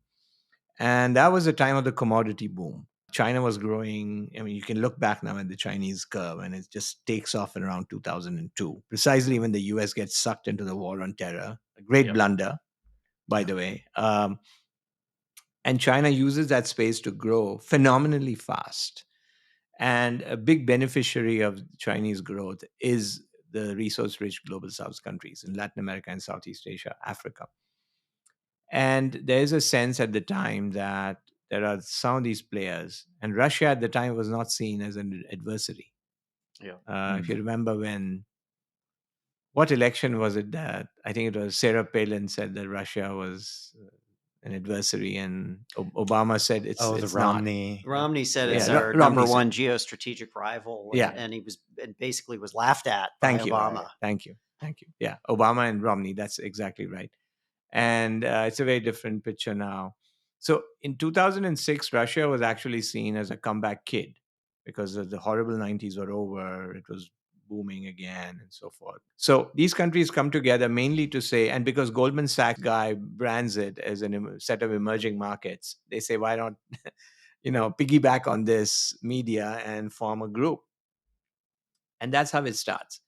S1: And that was the time of the commodity boom. China was growing. I mean, you can look back now at the Chinese curve, and it just takes off in around 2002, precisely when the US gets sucked into the war on terror. A great
S3: Yep.
S1: blunder, by the way. And China uses that space to grow phenomenally fast. And a big beneficiary of Chinese growth is the resource rich global south countries in Latin America and Southeast Asia, Africa. And there's a sense at the time that there are some of these players, and Russia at the time was not seen as an adversary.
S3: Yeah.
S1: If you remember what election was it that I think it was Sarah Palin said that Russia was an adversary, and Obama said
S4: Oh, the
S1: it's not.
S4: Romney.
S3: Romney said
S1: Yeah,
S3: it's
S4: Yeah.
S3: our
S1: Romney
S3: number
S1: said,
S3: one geostrategic rival,
S1: yeah.
S3: and he was and basically was laughed at by
S1: Thank you,
S3: Obama.
S1: thank you. Yeah, Obama and Romney. That's exactly right. And it's a very different picture now. So in 2006, Russia was actually seen as a comeback kid because the horrible 90s were over. It was booming again and so forth. So these countries come together mainly to say, and because Goldman Sachs guy brands it as a set of emerging markets, they say, why not, piggyback on this media and form a group? And that's how it starts.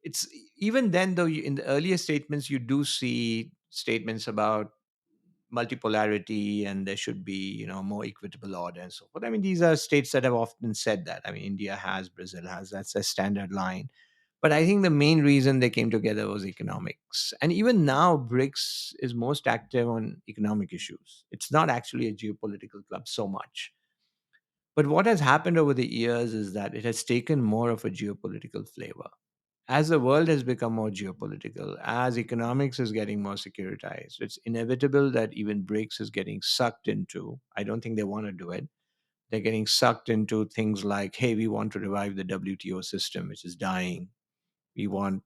S1: It's even then, though, in the earlier statements, you do see statements about multipolarity and there should be more equitable order and so forth. I mean, these are states that have often said that. I mean, India has, Brazil has, that's a standard line. But I think the main reason they came together was economics. And even now, BRICS is most active on economic issues. It's not actually a geopolitical club so much. But what has happened over the years is that it has taken more of a geopolitical flavor. As the world has become more geopolitical, as economics is getting more securitized, it's inevitable that even BRICS is getting sucked into. I don't think they want to do it. They're getting sucked into things like, hey, we want to revive the WTO system, which is dying. We want,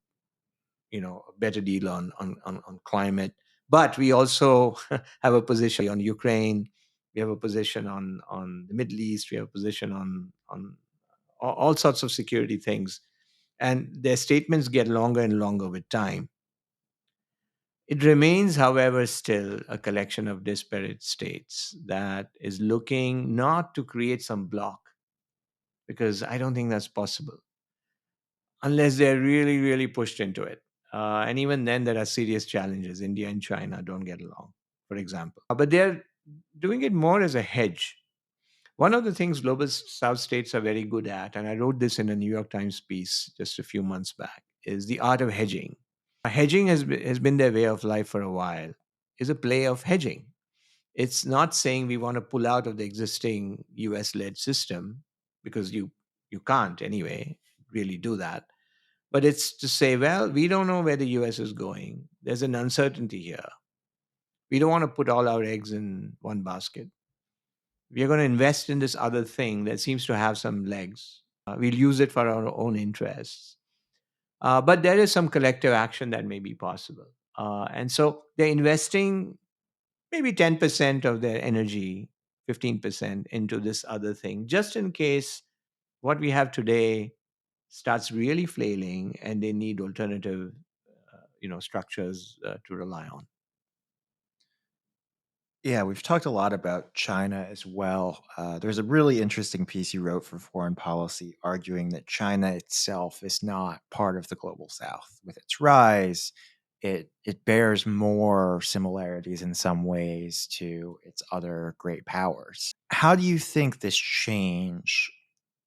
S1: a better deal on climate. But we also have a position on Ukraine. We have a position on the Middle East. We have a position on all sorts of security things, and their statements get longer and longer with time. It remains, however, still a collection of disparate states that is looking not to create some block, because I don't think that's possible unless they're really, really pushed into it. And even then, there are serious challenges. India and China don't get along, for example. But they're doing it more as a hedge. One of the things global South states are very good at, and I wrote this in a New York Times piece just a few months back, is the art of hedging. Hedging has been their way of life for a while, is a play of hedging. It's not saying we want to pull out of the existing US led system, because you can't anyway really do that. But it's to say, well, we don't know where the US is going. There's an uncertainty here. We don't want to put all our eggs in one basket. We are going to invest in this other thing that seems to have some legs. We'll use it for our own interests. But there is some collective action that may be possible. And so they're investing maybe 10% of their energy, 15% into this other thing, just in case what we have today starts really flailing and they need alternative structures to rely on.
S4: Yeah, we've talked a lot about China as well. There's a really interesting piece you wrote for Foreign Policy arguing that China itself is not part of the global South. With its rise, it bears more similarities in some ways to its other great powers. How do you think this change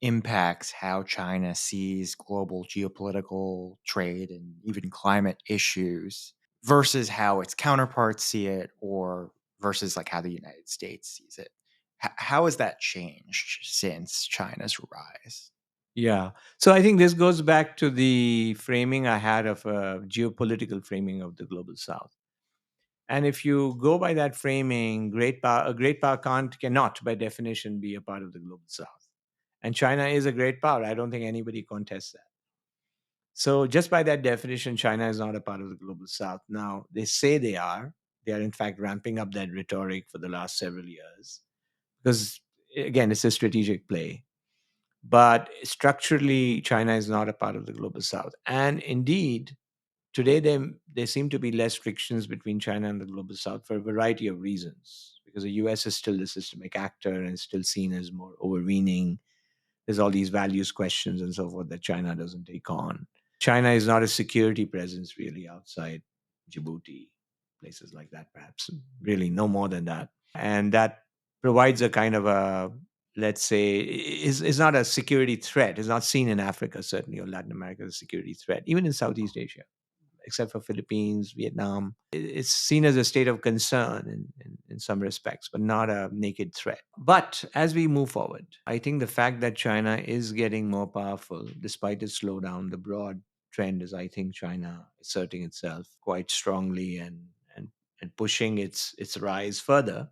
S4: impacts how China sees global geopolitical trade and even climate issues versus how its counterparts see it, or versus like how the United States sees it? How has that changed since China's rise?
S1: Yeah. So I think this goes back to the framing I had of a geopolitical framing of the global South. And if you go by that framing, a great power cannot, by definition, be a part of the global South. And China is a great power. I don't think anybody contests that. So just by that definition, China is not a part of the global South. Now, they say they are. They are, in fact, ramping up that rhetoric for the last several years because, again, it's a strategic play. But structurally, China is not a part of the global South. And indeed, today there seem to be less frictions between China and the global South for a variety of reasons. because the US is still the systemic actor and still seen as more overweening. There's all these values questions and so forth that China doesn't take on. China is not a security presence really outside Djibouti, places like that, perhaps. Really, no more than that. And that provides a kind of a, let's say, is not a security threat. It's not seen in Africa, certainly, or Latin America as a security threat, even in Southeast Asia, except for Philippines, Vietnam. It's seen as a state of concern in some respects, but not a naked threat. But as we move forward, I think the fact that China is getting more powerful, despite its slowdown, the broad trend is, I think, China asserting itself quite strongly and pushing its rise further.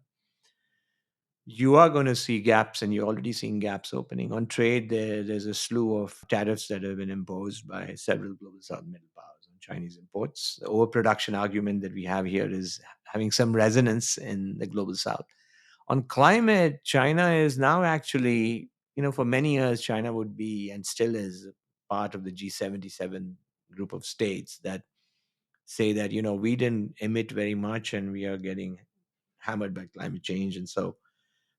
S1: You are going to see gaps, and you're already seeing gaps opening. On trade, there's a slew of tariffs that have been imposed by several global south middle powers on Chinese imports. The overproduction argument that we have here is having some resonance in the global south. On climate, China is now actually, for many years, China would be and still is part of the G77 group of states that say that, we didn't emit very much and we are getting hammered by climate change. And so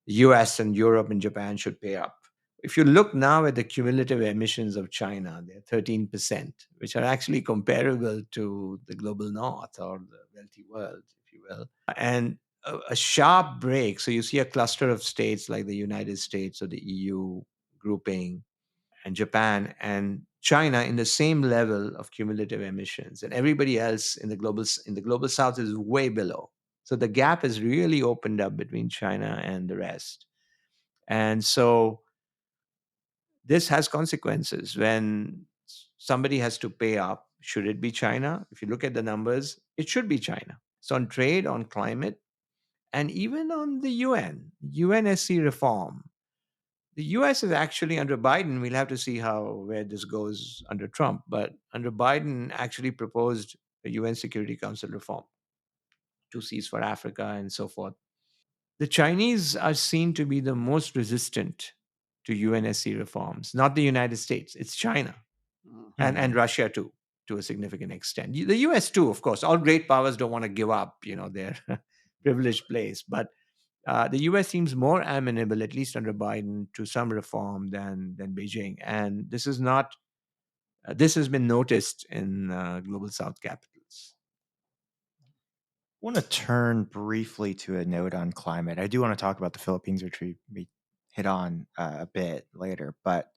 S1: US and Europe and Japan should pay up. If you look now at the cumulative emissions of China, they're 13%, which are actually comparable to the global north or the wealthy world, if you will. And a sharp break. So you see a cluster of states like the United States or the EU grouping and Japan and China in the same level of cumulative emissions, and everybody else in the global south is way below. So the gap has really opened up between China and the rest. And so this has consequences when somebody has to pay up. Should it be China? If you look at the numbers, it should be China. So on trade, on climate, and even on the UNSC reform, the US is actually under Biden. We'll have to see where this goes under Trump. But under Biden, actually proposed a UN Security Council reform, 2 Cs for Africa and so forth. The Chinese are seen to be the most resistant to UNSC reforms, not the United States. It's China and Russia too, to a significant extent. The US too, of course. All great powers don't want to give up, their privileged place. But the U.S. seems more amenable, at least under Biden, to some reform than Beijing, and this is not. This has been noticed in global South capitals.
S4: I want to turn briefly to a note on climate. I do want to talk about the Philippines, which we hit on a bit later, but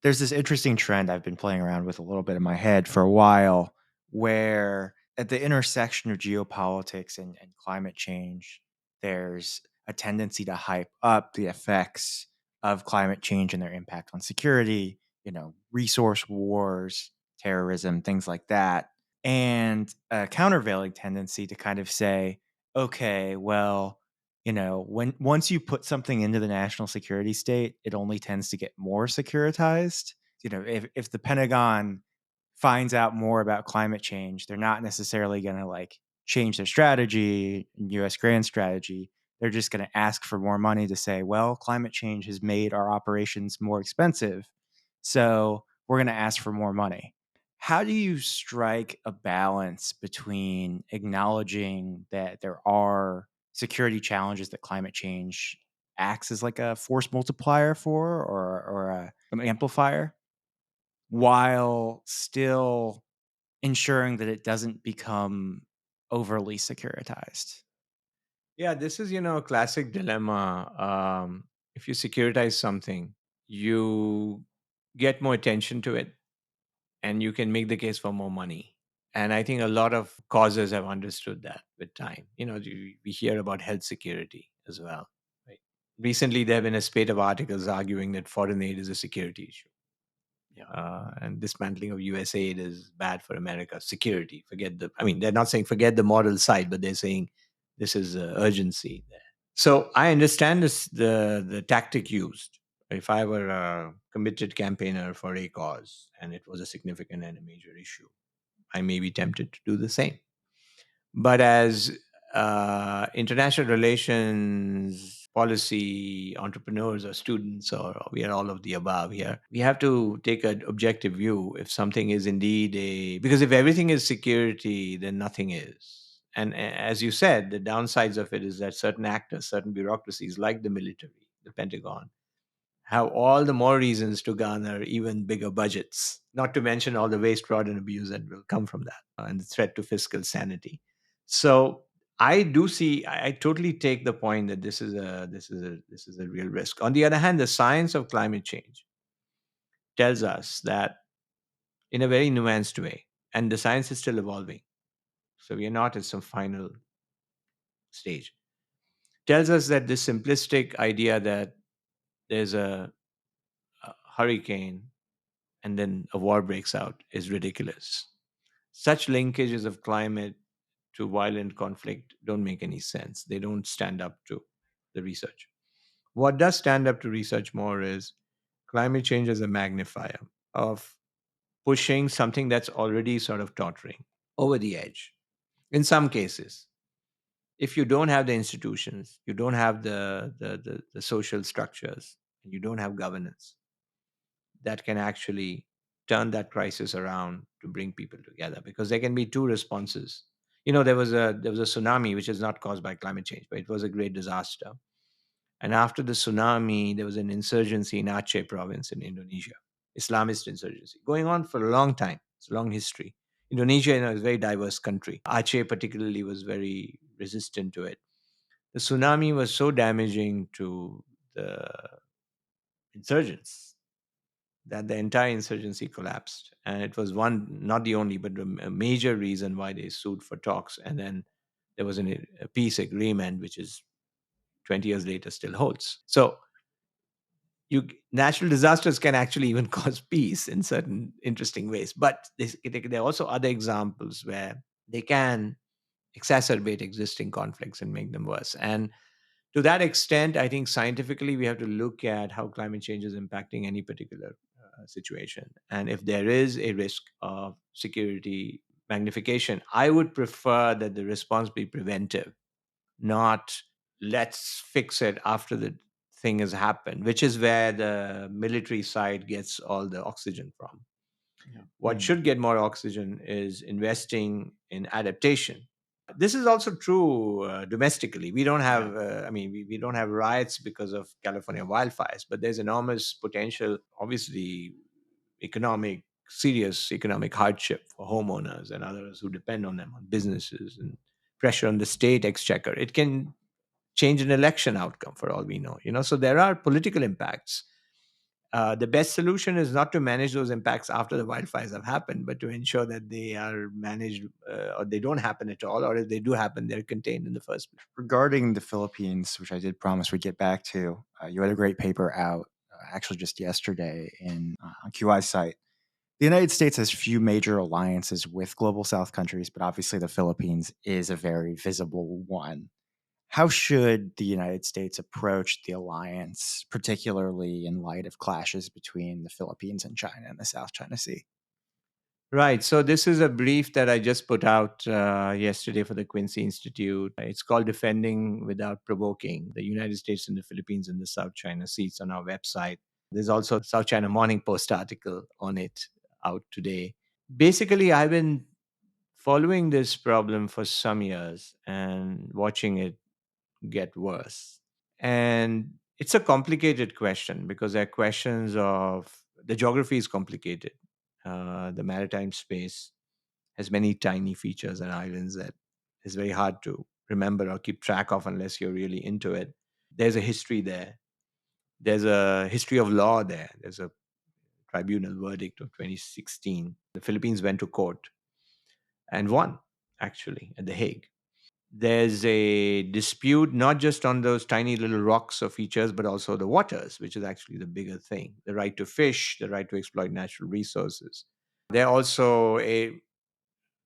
S4: there's this interesting trend I've been playing around with a little bit in my head for a while, where at the intersection of geopolitics and climate change, there's a tendency to hype up the effects of climate change and their impact on security, resource wars, terrorism, things like that, and a countervailing tendency to kind of say, okay, well, when once you put something into the national security state, it only tends to get more securitized. If the Pentagon finds out more about climate change, they're not necessarily going to change their strategy, US grand strategy. They're just going to ask for more money to say, well, climate change has made our operations more expensive, so we're going to ask for more money. How do you strike a balance between acknowledging that there are security challenges that climate change acts as like a force multiplier for, or an amplifier, while still ensuring that it doesn't become overly securitized?
S1: Yeah, this is a classic dilemma. If you securitize something, you get more attention to it, and you can make the case for more money. And I think a lot of causes have understood that with time. We hear about health security as well. Right? Recently, there have been a spate of articles arguing that foreign aid is a security issue. And dismantling of US aid is bad for America's security. They're not saying forget the moral side, but they're saying this is urgency there. So I understand the tactic used. If I were a committed campaigner for a cause and it was a significant and a major issue, I may be tempted to do the same. But as international relations policy entrepreneurs or students, or we are all of the above here, we have to take an objective view if something is indeed because if everything is security, then nothing is. As you said, the downsides of it is that certain actors, certain bureaucracies like the military, the Pentagon, have all the more reasons to garner even bigger budgets, not to mention all the waste, fraud, and abuse that will come from that, and the threat to fiscal sanity. So I totally take the point that this is a real risk. On the other hand, the science of climate change tells us that in a very nuanced way, and the science is still evolving. So we are not at some final stage. Tells us that this simplistic idea that there's a hurricane and then a war breaks out is ridiculous. Such linkages of climate to violent conflict don't make any sense. They don't stand up to the research. What does stand up to research more is climate change as a magnifier of pushing something that's already sort of tottering over the edge. In some cases, if you don't have the institutions, you don't have the social structures, and you don't have governance that can actually turn that crisis around to bring people together, because there can be two responses. There was a tsunami which is not caused by climate change, but it was a great disaster. And after the tsunami, there was an insurgency in Aceh province in Indonesia, Islamist insurgency, going on for a long time. It's a long history. Indonesia, is a very diverse country. Aceh, particularly, was very resistant to it. The tsunami was so damaging to the insurgents that the entire insurgency collapsed. And it was not the only, but a major reason why they sued for talks. And then there was a peace agreement, which is 20 years later still holds. So natural disasters can actually even cause peace in certain interesting ways. But there are also other examples where they can exacerbate existing conflicts and make them worse. And to that extent, I think scientifically we have to look at how climate change is impacting any particular situation. And if there is a risk of security magnification, I would prefer that the response be preventive, not let's fix it after the thing has happened, which is where the military side gets all the oxygen from.
S4: Yeah.
S1: What should get more oxygen is investing in adaptation. This is also true domestically. We don't have, we don't have riots because of California wildfires, but there's enormous potential, obviously, serious economic hardship for homeowners and others who depend on them, on businesses, and pressure on the state exchequer. It can change an election outcome for all we know. So there are political impacts. The best solution is not to manage those impacts after the wildfires have happened, but to ensure that they are managed, or they don't happen at all, or if they do happen, they're contained in the first place.
S4: Regarding the Philippines, which I did promise we'd get back to, you had a great paper out actually just yesterday on QI's site. The United States has few major alliances with global South countries, but obviously the Philippines is a very visible one. How should the United States approach the alliance, particularly in light of clashes between the Philippines and China in the South China Sea?
S1: Right. So this is a brief that I just put out yesterday for the Quincy Institute. It's called "Defending Without Provoking: The United States and the Philippines in the South China Sea." It's on our website. There's also a South China Morning Post article on it out today. Basically, I've been following this problem for some years and watching it get worse. And it's a complicated question because there are questions of the geography is complicated. The maritime space has many tiny features and islands that is very hard to remember or keep track of unless you're really into it. There's a history there. There's a history of law there. There's a tribunal verdict of 2016. The Philippines went to court and won, actually, at The Hague. There's a dispute not just on those tiny little rocks or features, but also the waters, which is actually the bigger thing: the right to fish, the right to exploit natural resources. There also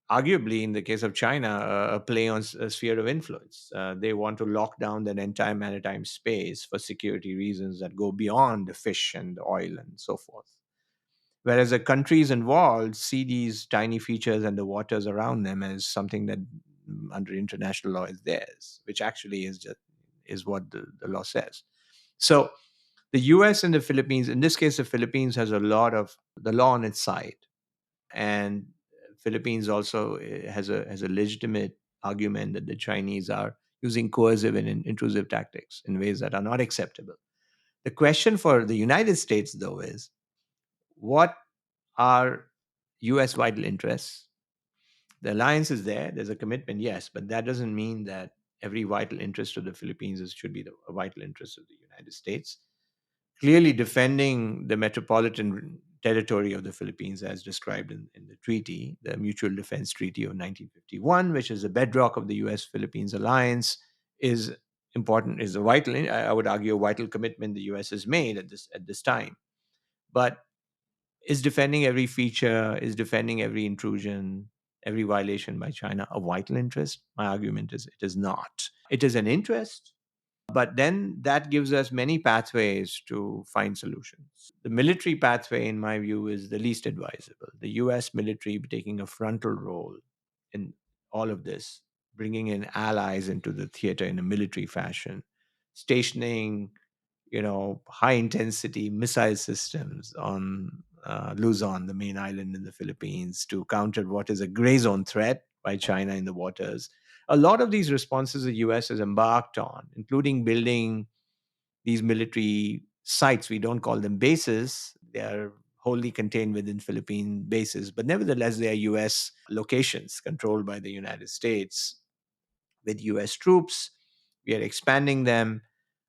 S1: arguably, in the case of China, a play on a sphere of influence. They want to lock down that entire maritime space for security reasons that go beyond the fish and the oil and so forth. Whereas the countries involved see these tiny features and the waters around them as something that, under international law, is theirs, which actually is what the law says. So the U.S. and the Philippines, in this case, the Philippines has a lot of the law on its side, and Philippines also has a legitimate argument that the Chinese are using coercive and intrusive tactics in ways that are not acceptable. The question for the United States, though, is what are US vital interests? The alliance is there, there's a commitment, yes, but that doesn't mean that every vital interest of the Philippines should be a vital interest of the United States. Clearly, defending the metropolitan territory of the Philippines, as described in the treaty, the Mutual Defense Treaty of 1951, which is the bedrock of the US Philippines alliance, is important, is a vital, I would argue, a vital commitment the US has made at this time. But is defending every feature, is defending every intrusion, every violation by China a vital interest? My argument is it is not. It is an interest, but then that gives us many pathways to find solutions. The military pathway, in my view, is the least advisable. The US military taking a frontal role in all of this, bringing in allies into the theater in a military fashion, stationing high intensity missile systems on Luzon, the main island in the Philippines, to counter what is a gray zone threat by China in the waters. A lot of these responses the US has embarked on, including building these military sites. We don't call them bases, they are wholly contained within Philippine bases, but nevertheless, they are US locations controlled by the United States with US troops. We are expanding them.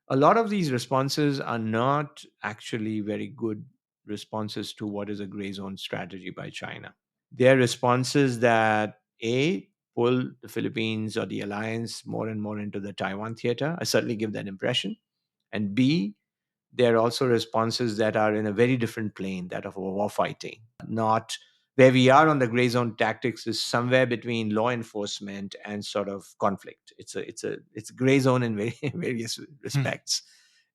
S1: A lot of these responses are not actually very good responses to what is a gray zone strategy by China. They're responses that A, pull the Philippines or the alliance more and more into the Taiwan theater. I certainly give that impression. And B, there are also responses that are in a very different plane, that of war fighting. Not where we are on the gray zone tactics is somewhere between law enforcement and sort of conflict. It's a gray zone in various respects.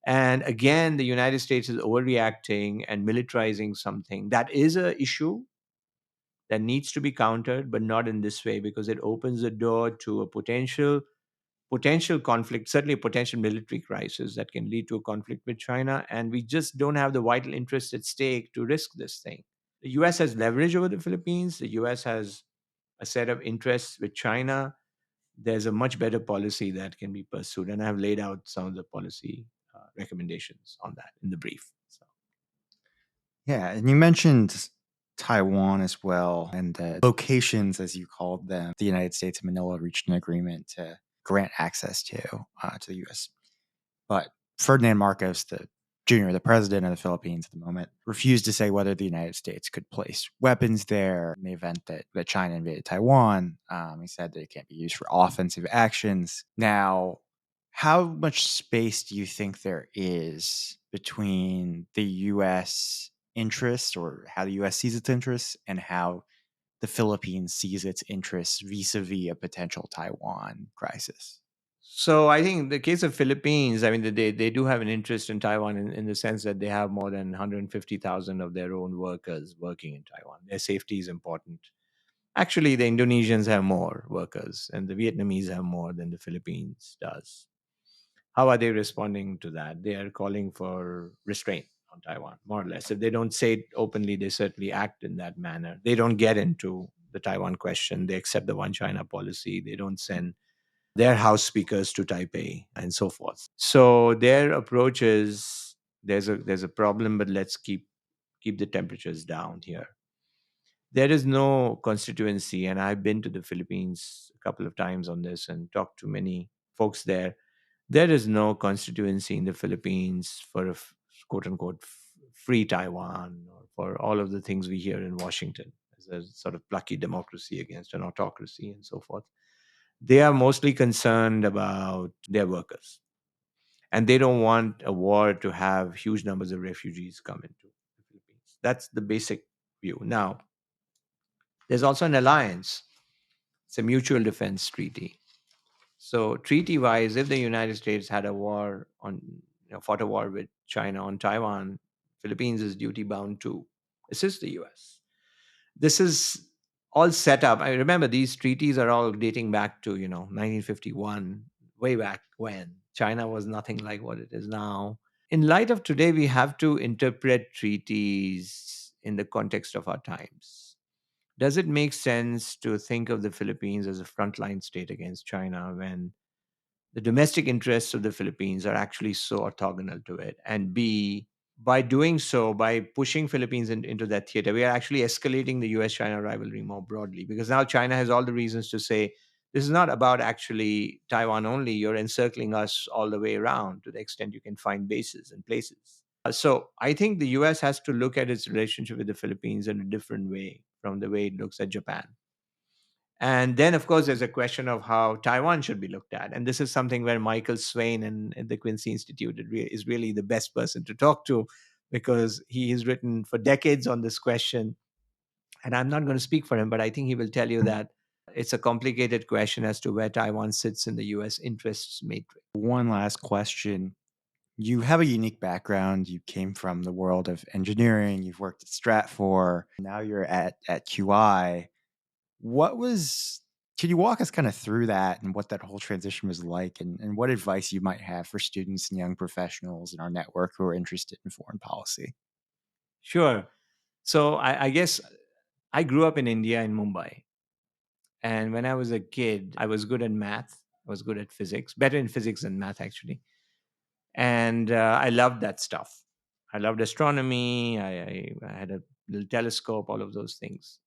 S1: And again, the United States is overreacting and militarizing something that is a issue that needs to be countered, but not in this way, because it opens the door to a potential conflict, certainly a potential military crisis that can lead to a conflict with China. And we just don't have the vital interest at stake to risk this thing. The US has leverage over the Philippines. The US has a set of interests with China. There's a much better policy that can be pursued. And I've laid out some of the policy recommendations on that in the brief. So.
S4: Yeah, and you mentioned Taiwan as well, and the locations, as you called them, the United States and Manila reached an agreement to grant access to the U.S. But Ferdinand Marcos, the president of the Philippines at the moment, refused to say whether the United States could place weapons there in the event that China invaded Taiwan. He said that it can't be used for offensive actions. Now, how much space do you think there is between the U.S. interest, or how the U.S. sees its interests, and how the Philippines sees its interests vis-a-vis a potential Taiwan crisis?
S1: So I think the case of Philippines, I mean, they do have an interest in Taiwan in the sense that they have more than 150,000 of their own workers working in Taiwan. Their safety is important. Actually, the Indonesians have more workers, and the Vietnamese have more than the Philippines does. How are they responding to that? They are calling for restraint on Taiwan, more or less. If they don't say it openly, they certainly act in that manner. They don't get into the Taiwan question. They accept the one China policy. They don't send their house speakers to Taipei and so forth. So their approach is there's a problem, but let's keep the temperatures down here. There is no constituency, and I've been to the Philippines a couple of times on this and talked to many folks there. There is no constituency in the Philippines for quote unquote free Taiwan, or for all of the things we hear in Washington as a sort of plucky democracy against an autocracy and so forth. They are mostly concerned about their workers, and they don't want a war to have huge numbers of refugees come into the Philippines. That's the basic view. Now, there's also an alliance. It's a mutual defense treaty. So, treaty-wise, if the United States had a war fought a war with China on Taiwan, Philippines is duty bound to assist the U.S. This is all set up. I remember these treaties are all dating back to 1951, way back when China was nothing like what it is now. In light of today, we have to interpret treaties in the context of our times. does it make sense to think of the Philippines as a frontline state against China when the domestic interests of the Philippines are actually so orthogonal to it? And B, by doing so, by pushing Philippines into that theater, we are actually escalating the US-China rivalry more broadly, because now China has all the reasons to say this is not about actually Taiwan only. You're encircling us all the way around to the extent you can find bases and places. So I think the US has to look at its relationship with the Philippines in a different way from the way it looks at Japan. And then, of course, there's a question of how Taiwan should be looked at. And this is something where Michael Swain and the Quincy Institute is really the best person to talk to, because he has written for decades on this question. And I'm not going to speak for him, but I think he will tell you that it's a complicated question as to where Taiwan sits in the US interests matrix.
S4: One last question. You have a unique background. You came from the world of engineering. You've worked at Stratfor. Now you're at QI. What was, can you walk us kind of through that and what that whole transition was like, and what advice you might have for students and young professionals in our network who are interested in foreign policy?
S1: Sure. So I guess I grew up in India, in Mumbai. And when I was a kid, I was good at math. I was good at physics, better in physics than math, actually. And I loved that stuff. I loved astronomy. I had a little telescope, all of those things.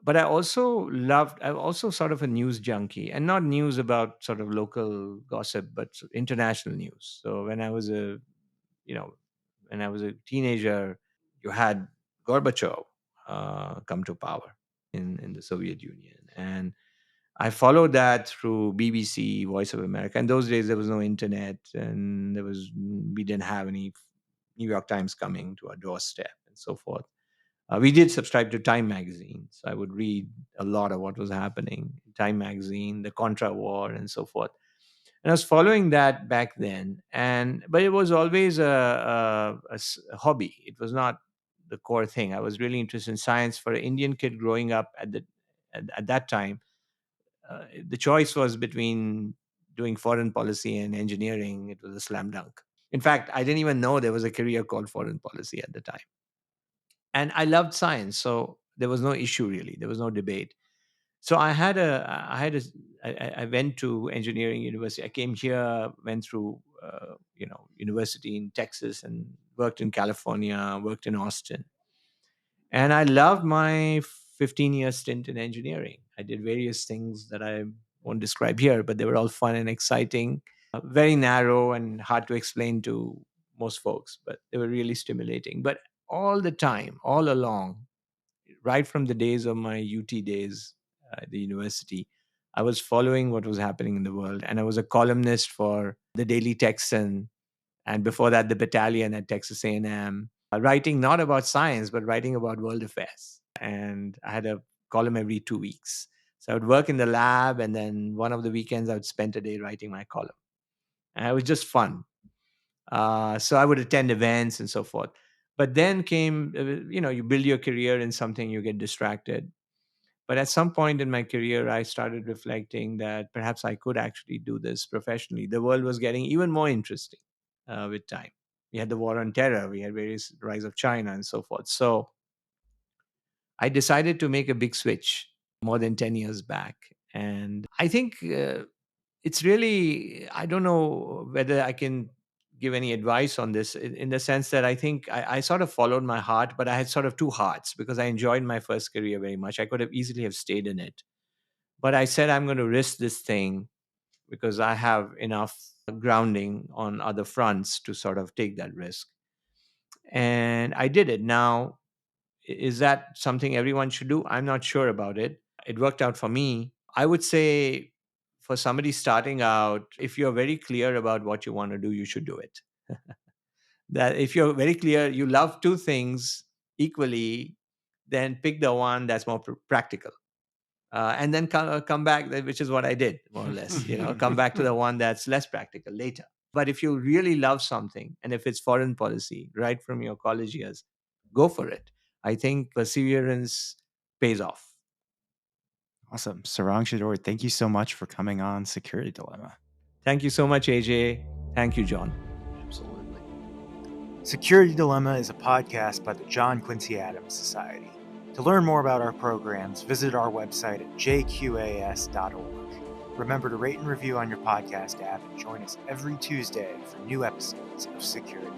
S1: But I'm also sort of a news junkie, and not news about sort of local gossip, but international news. So you know, when I was a teenager, you had Gorbachev come to power in the Soviet Union. And I followed that through BBC, Voice of America. In those days, there was no internet, and we didn't have any New York Times coming to our doorstep and so forth. We did subscribe to Time magazine, so I would read a lot of what was happening in Time magazine, the Contra War, and so forth. And I was following that back then, but it was always a hobby. It was not the core thing. I was really interested in science. For an Indian kid growing up at that time, the choice was between doing foreign policy and engineering. It was a slam dunk. In fact, I didn't even know there was a career called foreign policy at the time. And I loved science, so there was no issue really. There was no debate. So I went to engineering university. I came here, went through university in Texas, and worked in California, worked in Austin. And I loved my 15-year stint in engineering. I did various things that I won't describe here, but they were all fun and exciting, very narrow and hard to explain to most folks, but they were really stimulating. But all the time, all along, right from the days of my UT days at the university, I was following what was happening in the world. And I was a columnist for the Daily Texan, and before that, the Battalion at Texas A&M, writing not about science, but writing about world affairs. And I had a column every 2 weeks. So I would work in the lab, and then one of the weekends I would spend a day writing my column. And it was just fun. So I would attend events and so forth. But then came, you build your career in something, you get distracted. But at some point in my career, I started reflecting that perhaps I could actually do this professionally. The world was getting even more interesting with time. We had the war on terror, we had various rise of China and so forth. So I decided to make a big switch more than 10 years back. And I think it's really, I don't know whether I can give any advice on this, in the sense that I think I sort of followed my heart, but I had sort of two hearts, because I enjoyed my first career very much. I could have easily have stayed in it. But I said, I'm going to risk this thing because I have enough grounding on other fronts to sort of take that risk. And I did it. Now, is that something everyone should do? I'm not sure about it. It worked out for me. I would say, for somebody starting out, if you're very clear about what you want to do, you should do it. That if you're very clear, you love two things equally, then pick the one that's more practical. And then come back, which is what I did, more or less. Come back to the one that's less practical later. But if you really love something, and if it's foreign policy, right from your college years, go for it. I think perseverance pays off.
S4: Awesome. Sarang Shidore, thank you so much for coming on Security Dilemma.
S1: Thank you so much, AJ. Thank you, John.
S2: Absolutely.
S4: Security Dilemma is a podcast by the John Quincy Adams Society.
S2: To learn more about our programs, visit our website at jqas.org. Remember to rate and review on your podcast app and join us every Tuesday for new episodes of Security.